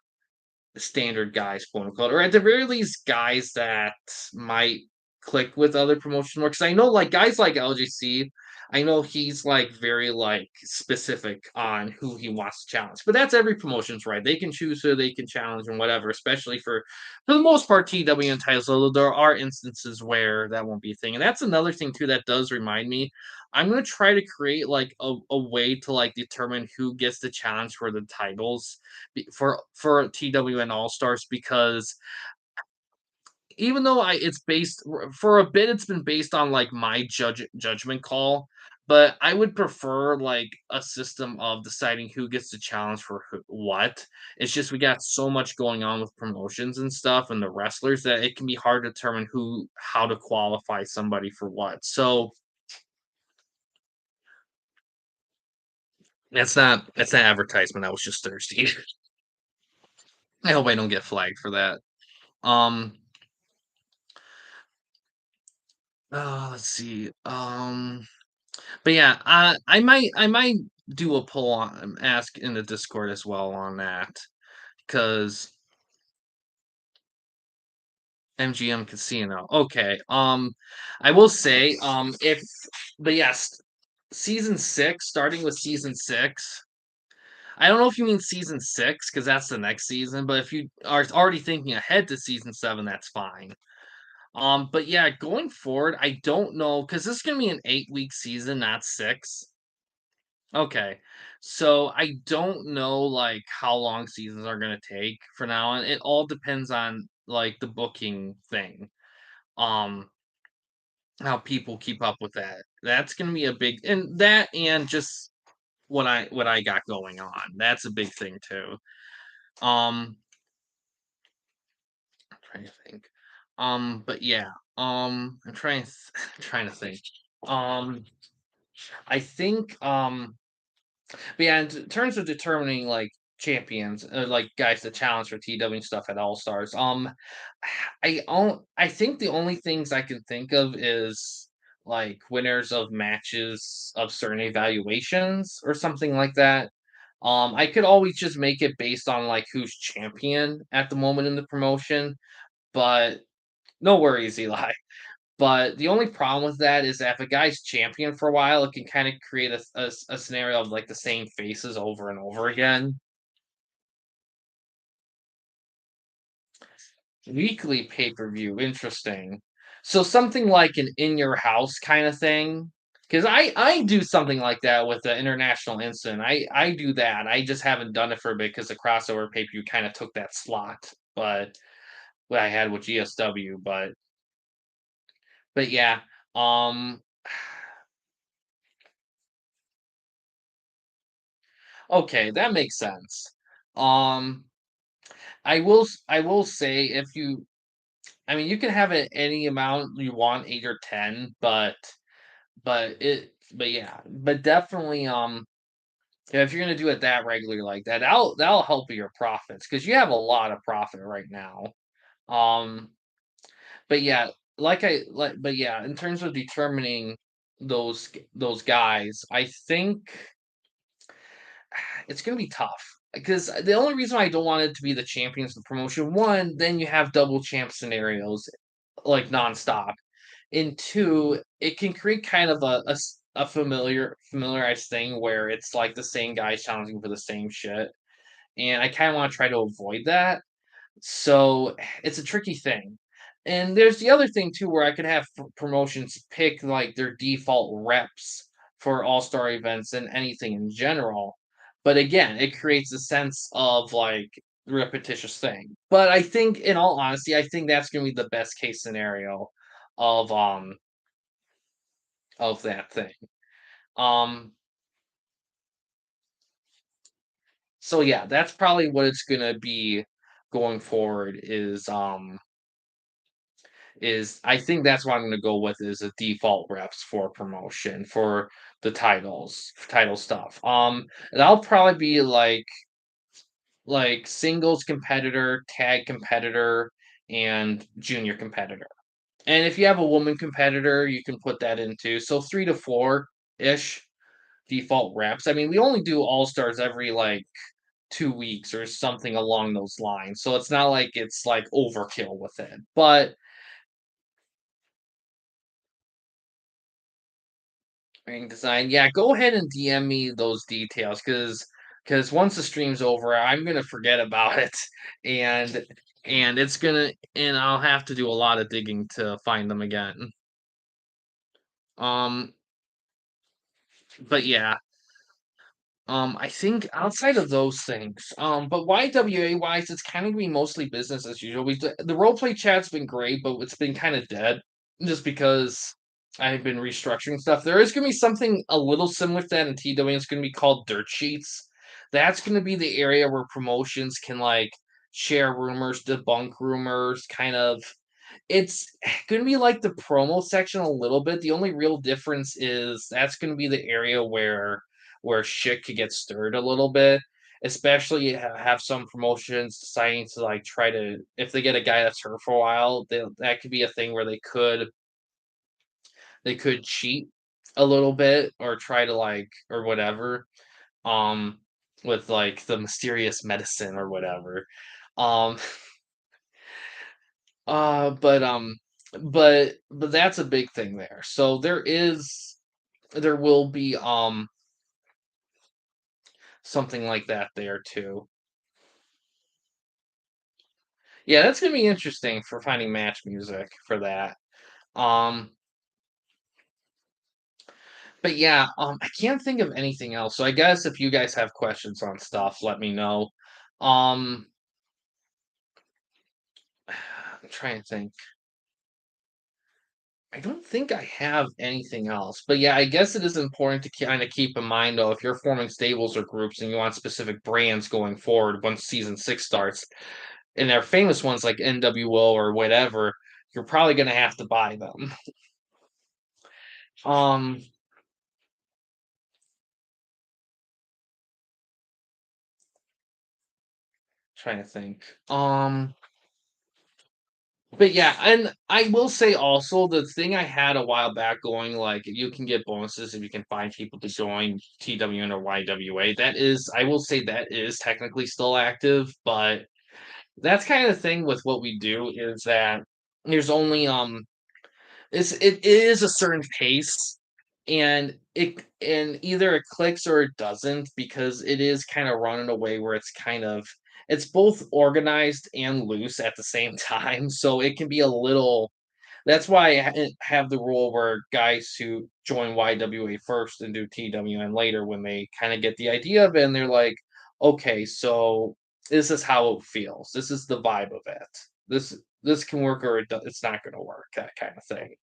standard guys, quote unquote, or at the very least, guys that might click with other promotions more. Because I know, like guys like LGC, I know he's like very like specific on who he wants to challenge. But that's every promotion's right. They can choose who they can challenge and whatever. Especially for the most part, TWN titles. Although there are instances where that won't be a thing, and that's another thing too that does remind me. I'm gonna try to create like a way to like determine who gets the challenge for the titles for TWN All Stars because even though it's based for a bit, it's been based on like my judgment call. But I would prefer like a system of deciding who gets the challenge for what. It's just we got so much going on with promotions and stuff and the wrestlers that it can be hard to determine how to qualify somebody for what. So that's not advertisement. I was just thirsty. I hope I don't get flagged for that. Um, let's see. But yeah, I might do a poll on ask in the Discord as well on that because MGM Casino. Okay. I will say if but yes, season 6, starting with season 6. I don't know if you mean season 6 because that's the next season, but if you are already thinking ahead to season 7, that's fine. But yeah, going forward, I don't know because this is gonna be an 8-week season, not 6. Okay. So I don't know like how long seasons are gonna take for now on. It all depends on like the booking thing. Um, how people keep up with that. That's gonna be a big and that and just what I got going on. That's a big thing too. Um, I'm trying to think. But yeah. I'm trying trying to think. Um, I think But yeah, in terms of determining like champions, like guys to challenge for TW stuff at All Stars, I think the only things I can think of is like winners of matches of certain evaluations or something like that. I could always just make it based on like who's champion at the moment in the promotion, but no worries, Eli. But the only problem with that is that if a guy's champion for a while, it can kind of create a scenario of like the same faces over and over again. Weekly pay-per-view, interesting. So something like an in your house kind of thing? Because I do something like that with the International Instant. I do that. I just haven't done it for a bit because the crossover pay-per-view kind of took that slot, but what I had with GSW, but yeah. Um okay, that makes sense. Um I will say if you I mean you can have it any amount you want, 8 or 10, but yeah, but definitely, yeah, if you're gonna do it that regularly like that, that'll help with your profits because you have a lot of profit right now. Um, but yeah, but yeah, in terms of determining those guys, I think it's gonna be tough because the only reason I don't want it to be the champions of the promotion, one, then you have double champ scenarios like nonstop. And two, it can create kind of a familiarized thing where it's like the same guys challenging for the same shit. And I kind of want to try to avoid that. So it's a tricky thing. And there's the other thing too, where I could have promotions pick like their default reps for all-star events and anything in general. But again, it creates a sense of like repetitious thing. But I think, in all honesty, I think that's going to be the best case scenario of um of that thing. Um, so yeah, that's probably what it's gonna be going forward is I think that's what I'm gonna go with is a default reps for promotion for the title stuff. And I'll probably be like singles competitor, tag competitor, and junior competitor. And if you have a woman competitor, you can put that into so 3 to 4 ish default reps. I mean, we only do all stars every like 2 weeks or something along those lines. So it's not like it's like overkill with it. But ring design, yeah, go ahead and DM me those details because once the stream's over, I'm gonna forget about it, and and I'll have to do a lot of digging to find them again. Um, but yeah, I think outside of those things, but YWA wise, it's kind of gonna be mostly business as usual. The role play chat's been great, but it's been kind of dead just because I've been restructuring stuff. There is gonna be something a little similar to that in TW. It's gonna be called Dirt Sheets. That's gonna be the area where promotions can like share rumors, debunk rumors, kind of it's gonna be like the promo section a little bit. The only real difference is that's gonna be the area where shit could get stirred a little bit, especially have some promotions deciding to like try to if they get a guy that's hurt for a while, that could be a thing where they could cheat a little bit or try to like or whatever um with like the mysterious medicine or whatever. Um Uh, but, um, but that's a big thing there. So there will be, something like that there too. Yeah, that's gonna be interesting for finding match music for that. Um, but yeah, I can't think of anything else. So I guess if you guys have questions on stuff, let me know. Um, I'm trying to think. I don't think I have anything else. But yeah, I guess it is important to kind of keep in mind though, if you're forming stables or groups and you want specific brands going forward once season 6 starts, and they're famous ones like NWO or whatever, you're probably gonna have to buy them. Um, trying to think. But yeah, and I will say also the thing I had a while back going, like you can get bonuses if you can find people to join TWN or YWA. That is, I will say that is technically still active, but that's kind of the thing with what we do is that there's only it is a certain pace, and either it clicks or it doesn't because it is kind of run in a way where it's both organized and loose at the same time, so it can be a little. That's why have the rule where guys who join YWA first and do TWN later, when they kind of get the idea of it, and they're like, okay, so this is how it feels. This is the vibe of it. This can work or it's not going to work. That kind of thing.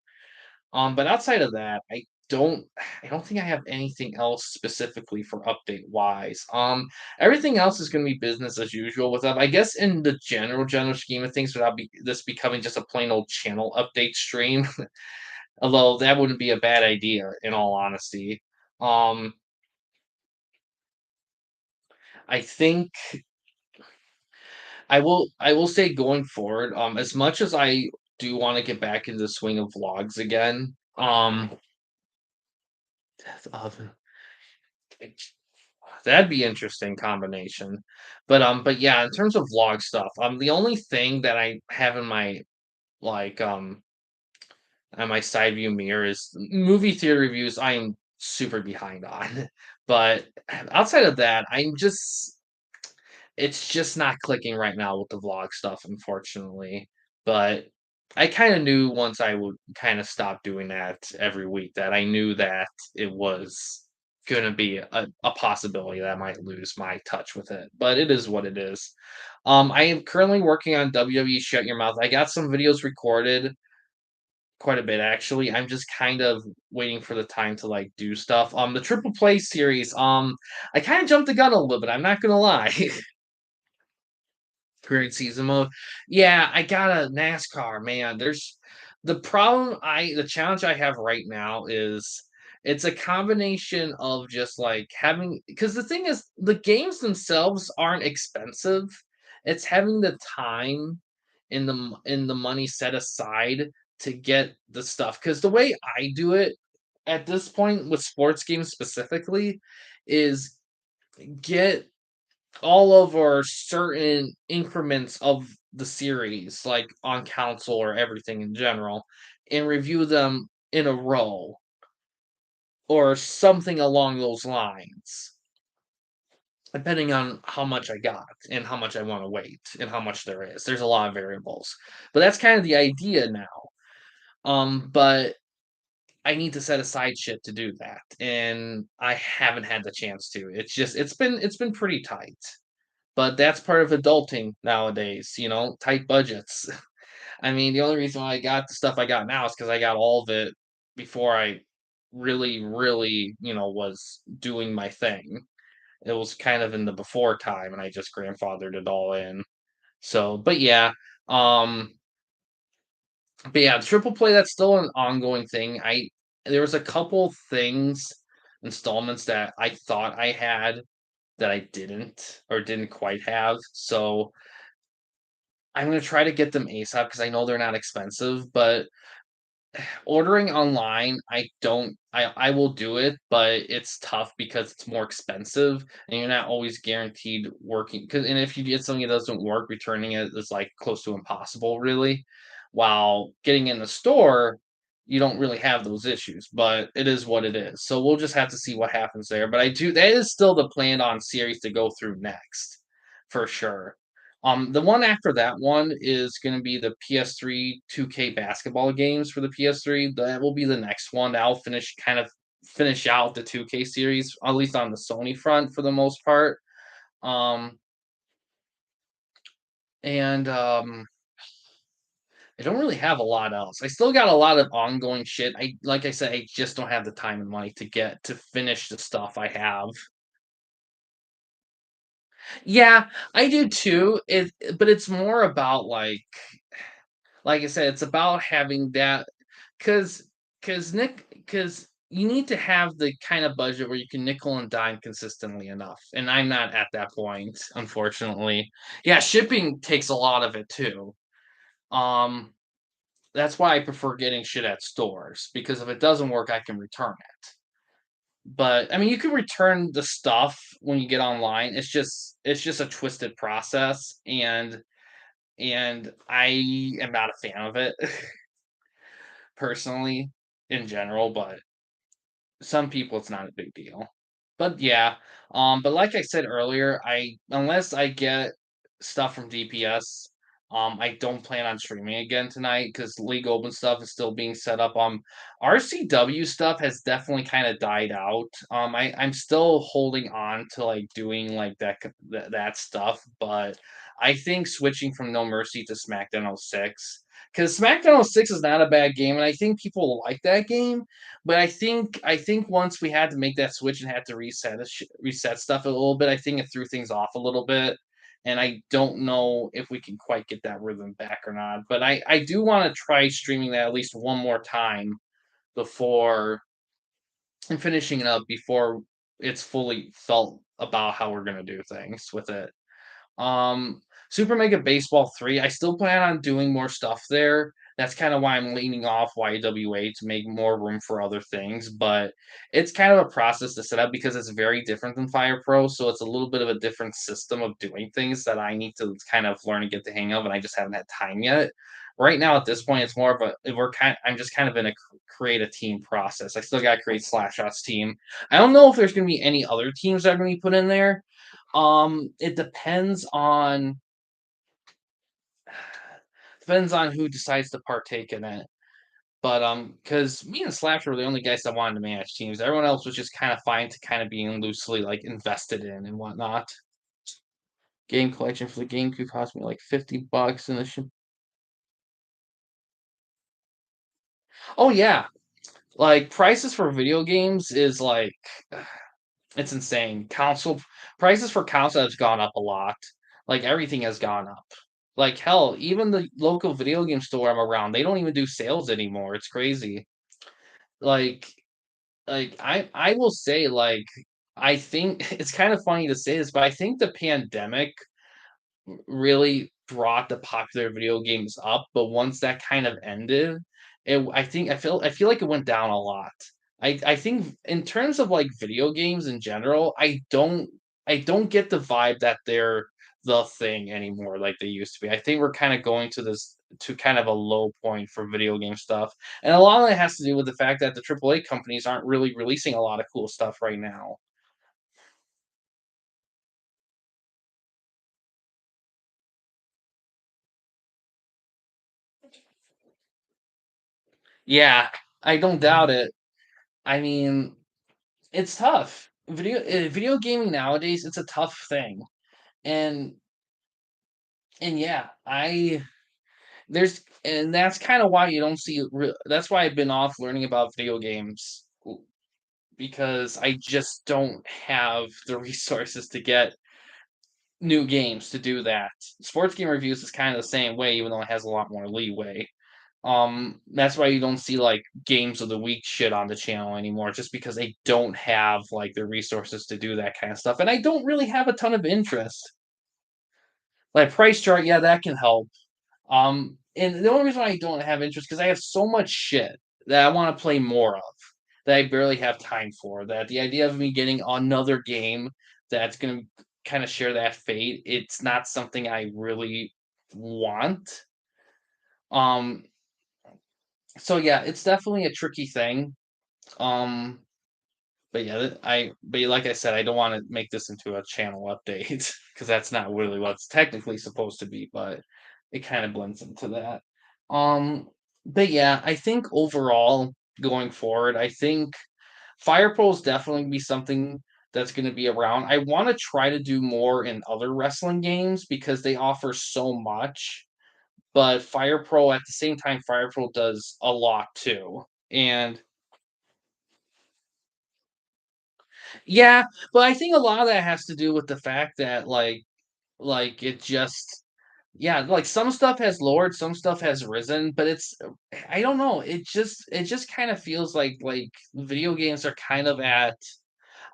But outside of that, don't I don't think I have anything else specifically for update wise. Everything else is going to be business as usual with them. I guess in the general scheme of things, without this becoming just a plain old channel update stream, although that wouldn't be a bad idea in all honesty. Um, I think I will say going forward, as much as I do want to get back into the swing of vlogs again, uh, that'd be interesting combination. But yeah, in terms of vlog stuff, the only thing that I have in my like on my side view mirror is movie theater reviews. I am super behind on. But outside of that, it's just not clicking right now with the vlog stuff, unfortunately. But I kind of knew once I would kind of stop doing that every week that I knew that it was going to be a possibility that I might lose my touch with it. But it is what it is. I am currently working on WWE Shut Your Mouth. I got some videos recorded, quite a bit actually. I'm just kind of waiting for the time to like do stuff. The Triple Play series. I kind of jumped the gun a little bit. I'm not gonna lie. Current season mode. Yeah, I got a NASCAR, man. There's the challenge I have right now is it's a combination of just like having because the thing is the games themselves aren't expensive. It's having the time in the money set aside to get the stuff. Because the way I do it at this point with sports games specifically is get all of our certain increments of the series, like on console or everything in general, and review them in a row or something along those lines, depending on how much I got and how much I want to wait and how much there is. There's a lot of variables, but that's kind of the idea now. But I need to set aside shit to do that, and I haven't had the chance to. It's been pretty tight. But that's part of adulting nowadays, tight budgets. I mean, the only reason why I got the stuff I got now is because I got all of it before I really, really, was doing my thing. It was kind of in the before time, and I just grandfathered it all in. So, um, but yeah, triple play, that's still an ongoing thing. There was a couple things, installments that I thought I had that I didn't or didn't quite have. So I'm gonna try to get them ASAP because I know they're not expensive, but ordering online, I will do it, but it's tough because it's more expensive and you're not always guaranteed working. Because and if you get something that doesn't work, returning it is like close to impossible, really. While getting in the store, you don't really have those issues, but it is what it is. So we'll just have to see what happens there. But that is still the planned on series to go through next, for sure. The one after that one is gonna be the PS3 2K basketball games for the PS3. That will be the next one. That'll finish out the 2K series, at least on the Sony front for the most part. Um, and I don't really have a lot else. I still got a lot of ongoing shit. Like I said, I just don't have the time and money to finish the stuff I have. Yeah, I do too. But it's more about like I said, it's about having that. Cause, cause you need to have the kind of budget where you can nickel and dime consistently enough, and I'm not at that point, unfortunately. Yeah, shipping takes a lot of it too. Um, that's why I prefer getting shit at stores, because if it doesn't work, I can return it. But, I mean, you can return the stuff when you get online, it's just a twisted process, and I am not a fan of it personally, in general, but some people, it's not a big deal. But yeah, but like I said earlier, I unless I get stuff from DPS, I don't plan on streaming again tonight because League Open stuff is still being set up. RCW stuff has definitely kind of died out. I'm still holding on to like doing like that stuff, but I think switching from No Mercy to SmackDown '06, because SmackDown '06 is not a bad game, and I think people like that game. But I think once we had to make that switch and had to reset stuff a little bit, I think it threw things off a little bit, and I don't know if we can quite get that rhythm back or not. But I do want to try streaming that at least one more time before and finishing it up before it's fully felt about how we're gonna do things with it. Super Mega Baseball 3, I still plan on doing more stuff there. That's kind of why I'm leaning off YWA to make more room for other things, but it's kind of a process to set up because it's very different than Fire Pro, so it's a little bit of a different system of doing things that I need to kind of learn and get the hang of, and I just haven't had time yet. Right now, at this point, it's more of a I'm just kind of in a create a team process. I still got to create Slashot's team. I don't know if there's going to be any other teams that are going to be put in there. It depends on who decides to partake in it. But because me and Slash were the only guys that wanted to manage teams. Everyone else was just kind of fine to kind of being loosely like invested in and whatnot. Game collection for the GameCube cost me like $50 in the Oh yeah, like prices for video games is like it's insane. Console prices for console has gone up a lot. Like everything has gone up. Like hell, even the local video game store I'm around, they don't even do sales anymore. It's crazy. Like I will say like I think it's kind of funny to say this, but I think the pandemic really brought the popular video games up, but once that kind of ended, I feel like it went down a lot. I think in terms of like video games in general, I don't get the vibe that they're the thing anymore like they used to be. I think we're kind of going to kind of a low point for video game stuff. And a lot of that has to do with the fact that the AAA companies aren't really releasing a lot of cool stuff right now. Yeah, I don't doubt it. I mean, it's tough. Video gaming nowadays, it's a tough thing. And yeah, I there's and that's kind of why you don't see that's why I've been off learning about video games because I just don't have the resources to get new games to do that. Sports game reviews is kind of the same way even though it has a lot more leeway. That's why you don't see like games of the week shit on the channel anymore, just because they don't have like the resources to do that kind of stuff. And I don't really have a ton of interest. Like price chart, yeah, that can help. And the only reason why I don't have interest because I have so much shit that I want to play more of that I barely have time for. That the idea of me getting another game that's gonna kind of share that fate, it's not something I really want. Um, so yeah, it's definitely a tricky thing. Um, but yeah, but like I said, I don't want to make this into a channel update because that's not really what it's technically supposed to be, but it kind of blends into that. Um, but yeah, I think overall going forward, I think Fire Pro is definitely gonna be something that's going to be around. I want to try to do more in other wrestling games because they offer so much. But Fire Pro at the same time, Fire Pro does a lot too. And yeah, but I think a lot of that has to do with the fact that it just yeah, like some stuff has lowered, some stuff has risen, but I don't know, it just kind of feels like video games are kind of at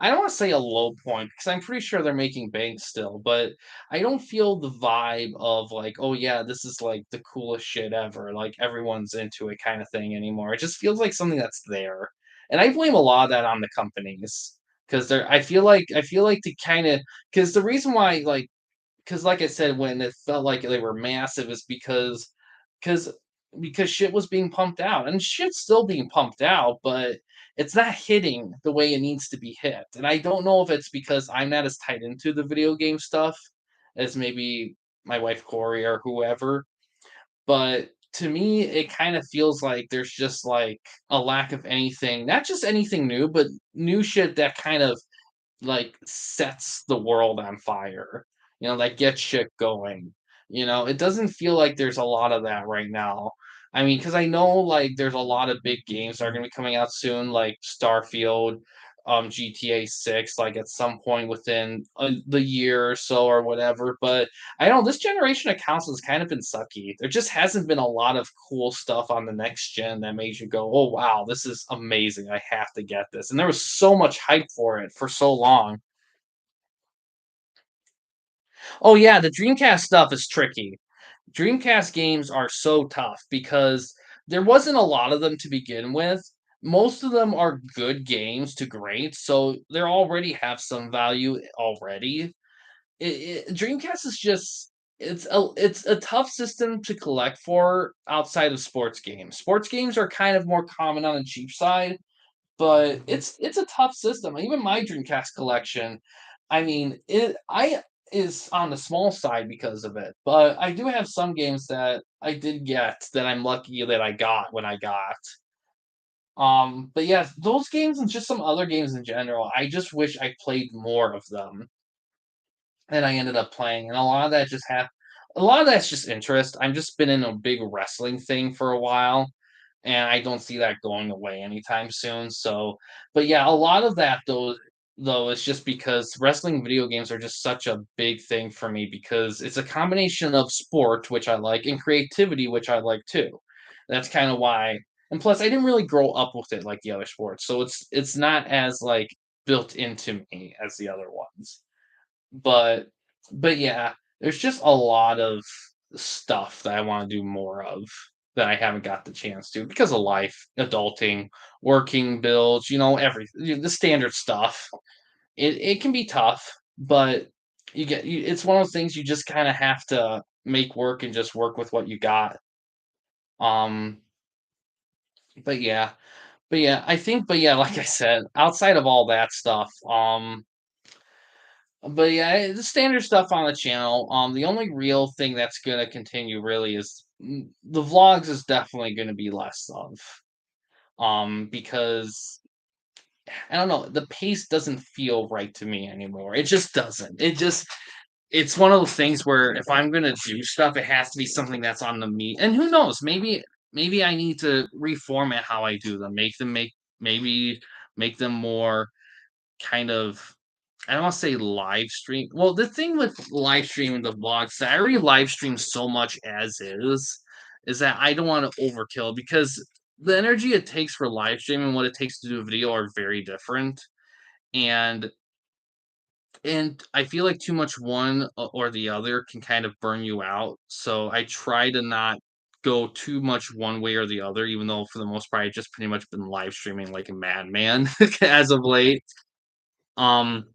I don't wanna say a low point because I'm pretty sure they're making bank still, but I don't feel the vibe of like, "Oh, yeah, this is, like, the coolest shit ever," like, everyone's into it kinda thing anymore. It just feels like something that's there, and I blame a lot of that on the companies because 'cause they're I feel like to kinda because the reason why, like, because like I said, when it felt like they were massive is because because shit was being pumped out, and shit's still being pumped out, but it's not hitting the way it needs to be hit. And I don't know if it's because I'm not as tied into the video game stuff as maybe my wife Corey or whoever, but to me, it kind of feels like there's just like a lack of anything, not just anything new, but new shit that kind of like, sets the world on fire, that gets shit going, It doesn't feel like there's a lot of that right now. I mean, because I know, like, there's a lot of big games that are gonna be coming out soon, like Starfield, GTA 6, like, at some point within, the year or so or whatever, but I don't know, this generation of consoles has kind of been sucky. There just hasn't been a lot of cool stuff on the next gen that made you go, "Oh, wow, this is amazing. I have to get this." And there was so much hype for it for so long. Oh, yeah, the Dreamcast stuff is tricky. Dreamcast games are so tough because there wasn't a lot of them to begin with. Most of them are good games to great, so they already have some value already. Dreamcast is just it's a tough system to collect for outside of sports games. Sports games are kind of more common on the cheap side, but it's a tough system. Even my Dreamcast collection, I mean, it I is on the small side because of it, but I do have some games that I did get that I'm lucky that I got when I got. But yeah, those games and just some other games in general, I just wish I played more of them. And I ended up playing, and a lot of that's just interest. I've just been in a big wrestling thing for a while, and I don't see that going away anytime soon. So, but yeah, a lot of that though is just because wrestling video games are just such a big thing for me because it's a combination of sport, which I like, and creativity, which I like too. That's kind of why. And plus, I didn't really grow up with it like the other sports, so it's not as like built into me as the other ones. But but yeah, there's just a lot of stuff that I wanna do more of that I haven't got the chance to because of life, adulting, working, bills, the standard stuff. It can be tough, but it's one of those things you just kinda have to make work and just work with what you got. Um, but yeah but yeah, like I said, outside of all that stuff, but yeah, the standard stuff on the channel. The only real thing that's gonna continue really is the vlogs is definitely gonna be less of. Because I don't know, the pace doesn't feel right to me anymore. It just doesn't. It's one of those things where if I'm gonna do stuff, it has to be something that's on the meat. And who knows? Maybe I need to reformat how I do them. Maybe make them more kind of I don't wanna say live stream. Well, the thing with live streaming the vlogs, I already live stream so much as is that I don't wanna overkill because the energy it takes for live streaming and what it takes to do a video are very different, and I feel like too much one or the other can kind of burn you out, so I try to not go too much one way or the other, even though for the most part, I've just pretty much been live streaming like a madman as of late. Um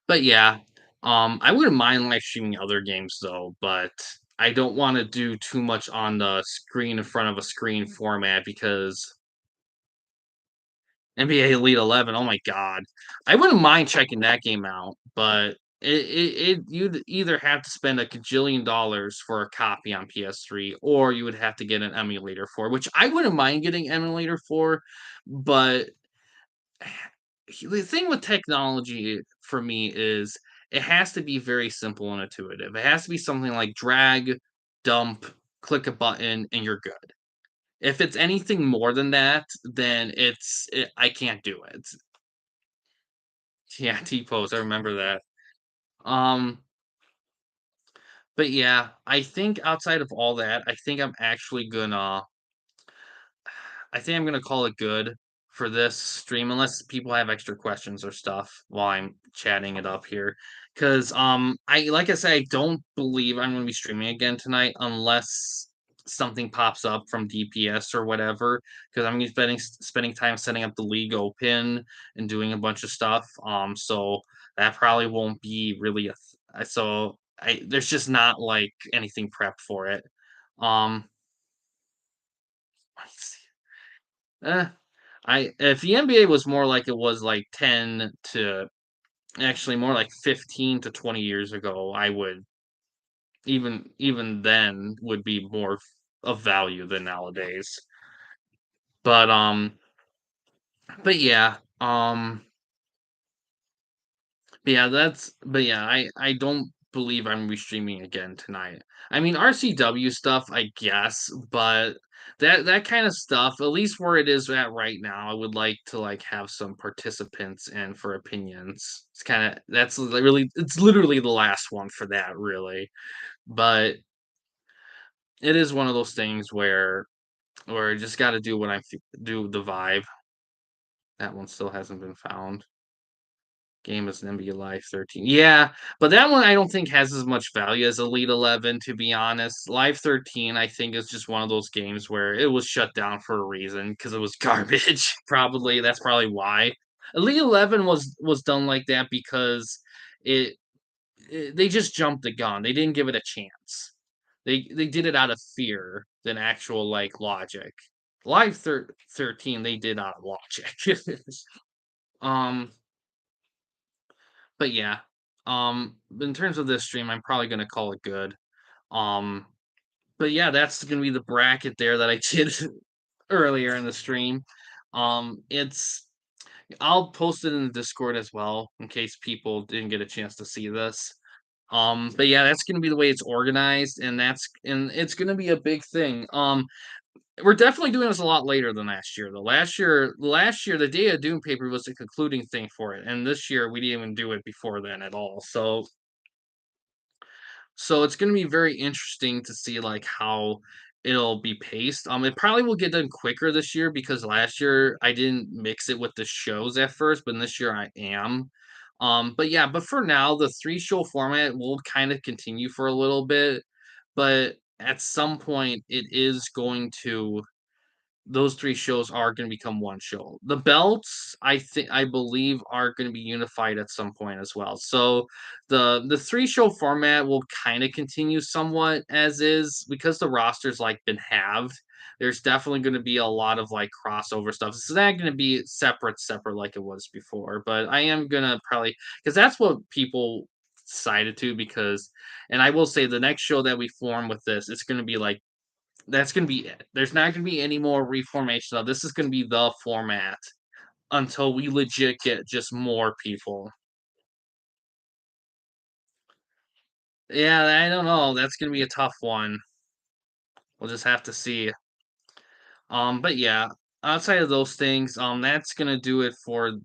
But yeah, I wouldn't mind live streaming other games though, but I don't want to do too much on the screen in front of a screen format because NBA Elite 11, oh my god. I wouldn't mind checking that game out, but you'd either have to spend a gajillion dollars for a copy on PS3 or you would have to get an emulator for, which I wouldn't mind getting emulator for, but the thing with technology for me is it has to be very simple and intuitive. It has to be something like drag, dump, click a button, and you're good. If it's anything more than that, then I can't do it. Yeah, T-pose, I remember that. Um, but yeah, I think outside of all that, I think I'm gonna call it good for this stream, unless people have extra questions or stuff while I'm chatting it up here. Because I like I said, I don't believe I'm going to be streaming again tonight unless something pops up from DPS or whatever. Because I'm going to be spending time setting up the League Open and doing a bunch of stuff. So that probably won't be really so there's just not like anything prepped for it. Um, let's see. Eh, I if the NBA was more like it was like 10 to actually more like 15 to 20 years ago, I would even then would be more of value than nowadays. But but yeah, but yeah, I don't believe I'm gonna be streaming again tonight. I mean, RCW stuff, I guess, but that kind of stuff, at least where it is at right now, I would like to like have some participants and for opinions. It's kind of that's really it's literally the last one for that, really. But it is one of those things where I just got to do what do the vibe. That one still hasn't been found. Game is NBA Live 13. Yeah, but that one I don't think has as much value as Elite 11, to be honest. Live 13, I think, is just one of those games where it was shut down for a reason because it was garbage. Probably that's probably why. Elite 11 was done like that because it, they just jumped the gun. They didn't give it a chance. They did it out of fear than actual like logic. Live 13 they did out of logic. um but yeah, in terms of this stream, I'm probably gonna call it good. Um, but yeah, that's gonna be the bracket there that I did earlier in the stream. It's I'll post it in the Discord as well in case people didn't get a chance to see this. But yeah, that's gonna be the way it's organized, and it's gonna be a big thing. We're definitely doing this a lot later than last year, though. Last year, the Day of Doom paper was the concluding thing for it, and this year we didn't even do it before then at all. So it's gonna be very interesting to see like how it'll be paced. It probably will get done quicker this year because last year I didn't mix it with the shows at first, but this year I am. But yeah, but for now, the three show format will kind of continue for a little bit, but at some point it is going to those three shows are going to become one show. The belts, I believe, are going to be unified at some point as well. So the three show format will kind of continue somewhat as is because the roster's like been halved. There's definitely going to be a lot of like crossover stuff. It's not going to be separate like it was before, but I am gonna probably because that's what people decided to because and I will say the next show that we form with this, it's going to be like that's gonna be it. There's not gonna be any more reformation of this is gonna be the format until we legit get just more people. Yeah, I don't know. That's gonna be a tough one. We'll just have to see. But yeah, outside of those things, that's gonna do it for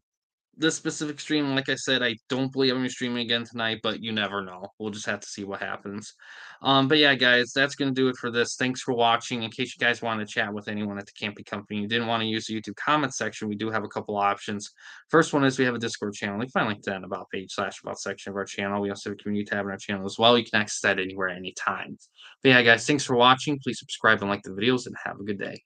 this specific stream. Like I said, I don't believe I'm gonna be streaming again tonight, but you never know. We'll just have to see what happens. But yeah, guys, that's gonna do it for this. Thanks for watching. In case you guys want to chat with anyone at the Campy Company, you didn't want to use the YouTube comment section, we do have a couple options. First one is we have a Discord channel. You can find link to that in the about page / about section of our channel. We also have a community tab in our channel as well. You can access that anywhere, anytime. But yeah, guys, thanks for watching. Please subscribe and like the videos, and have a good day.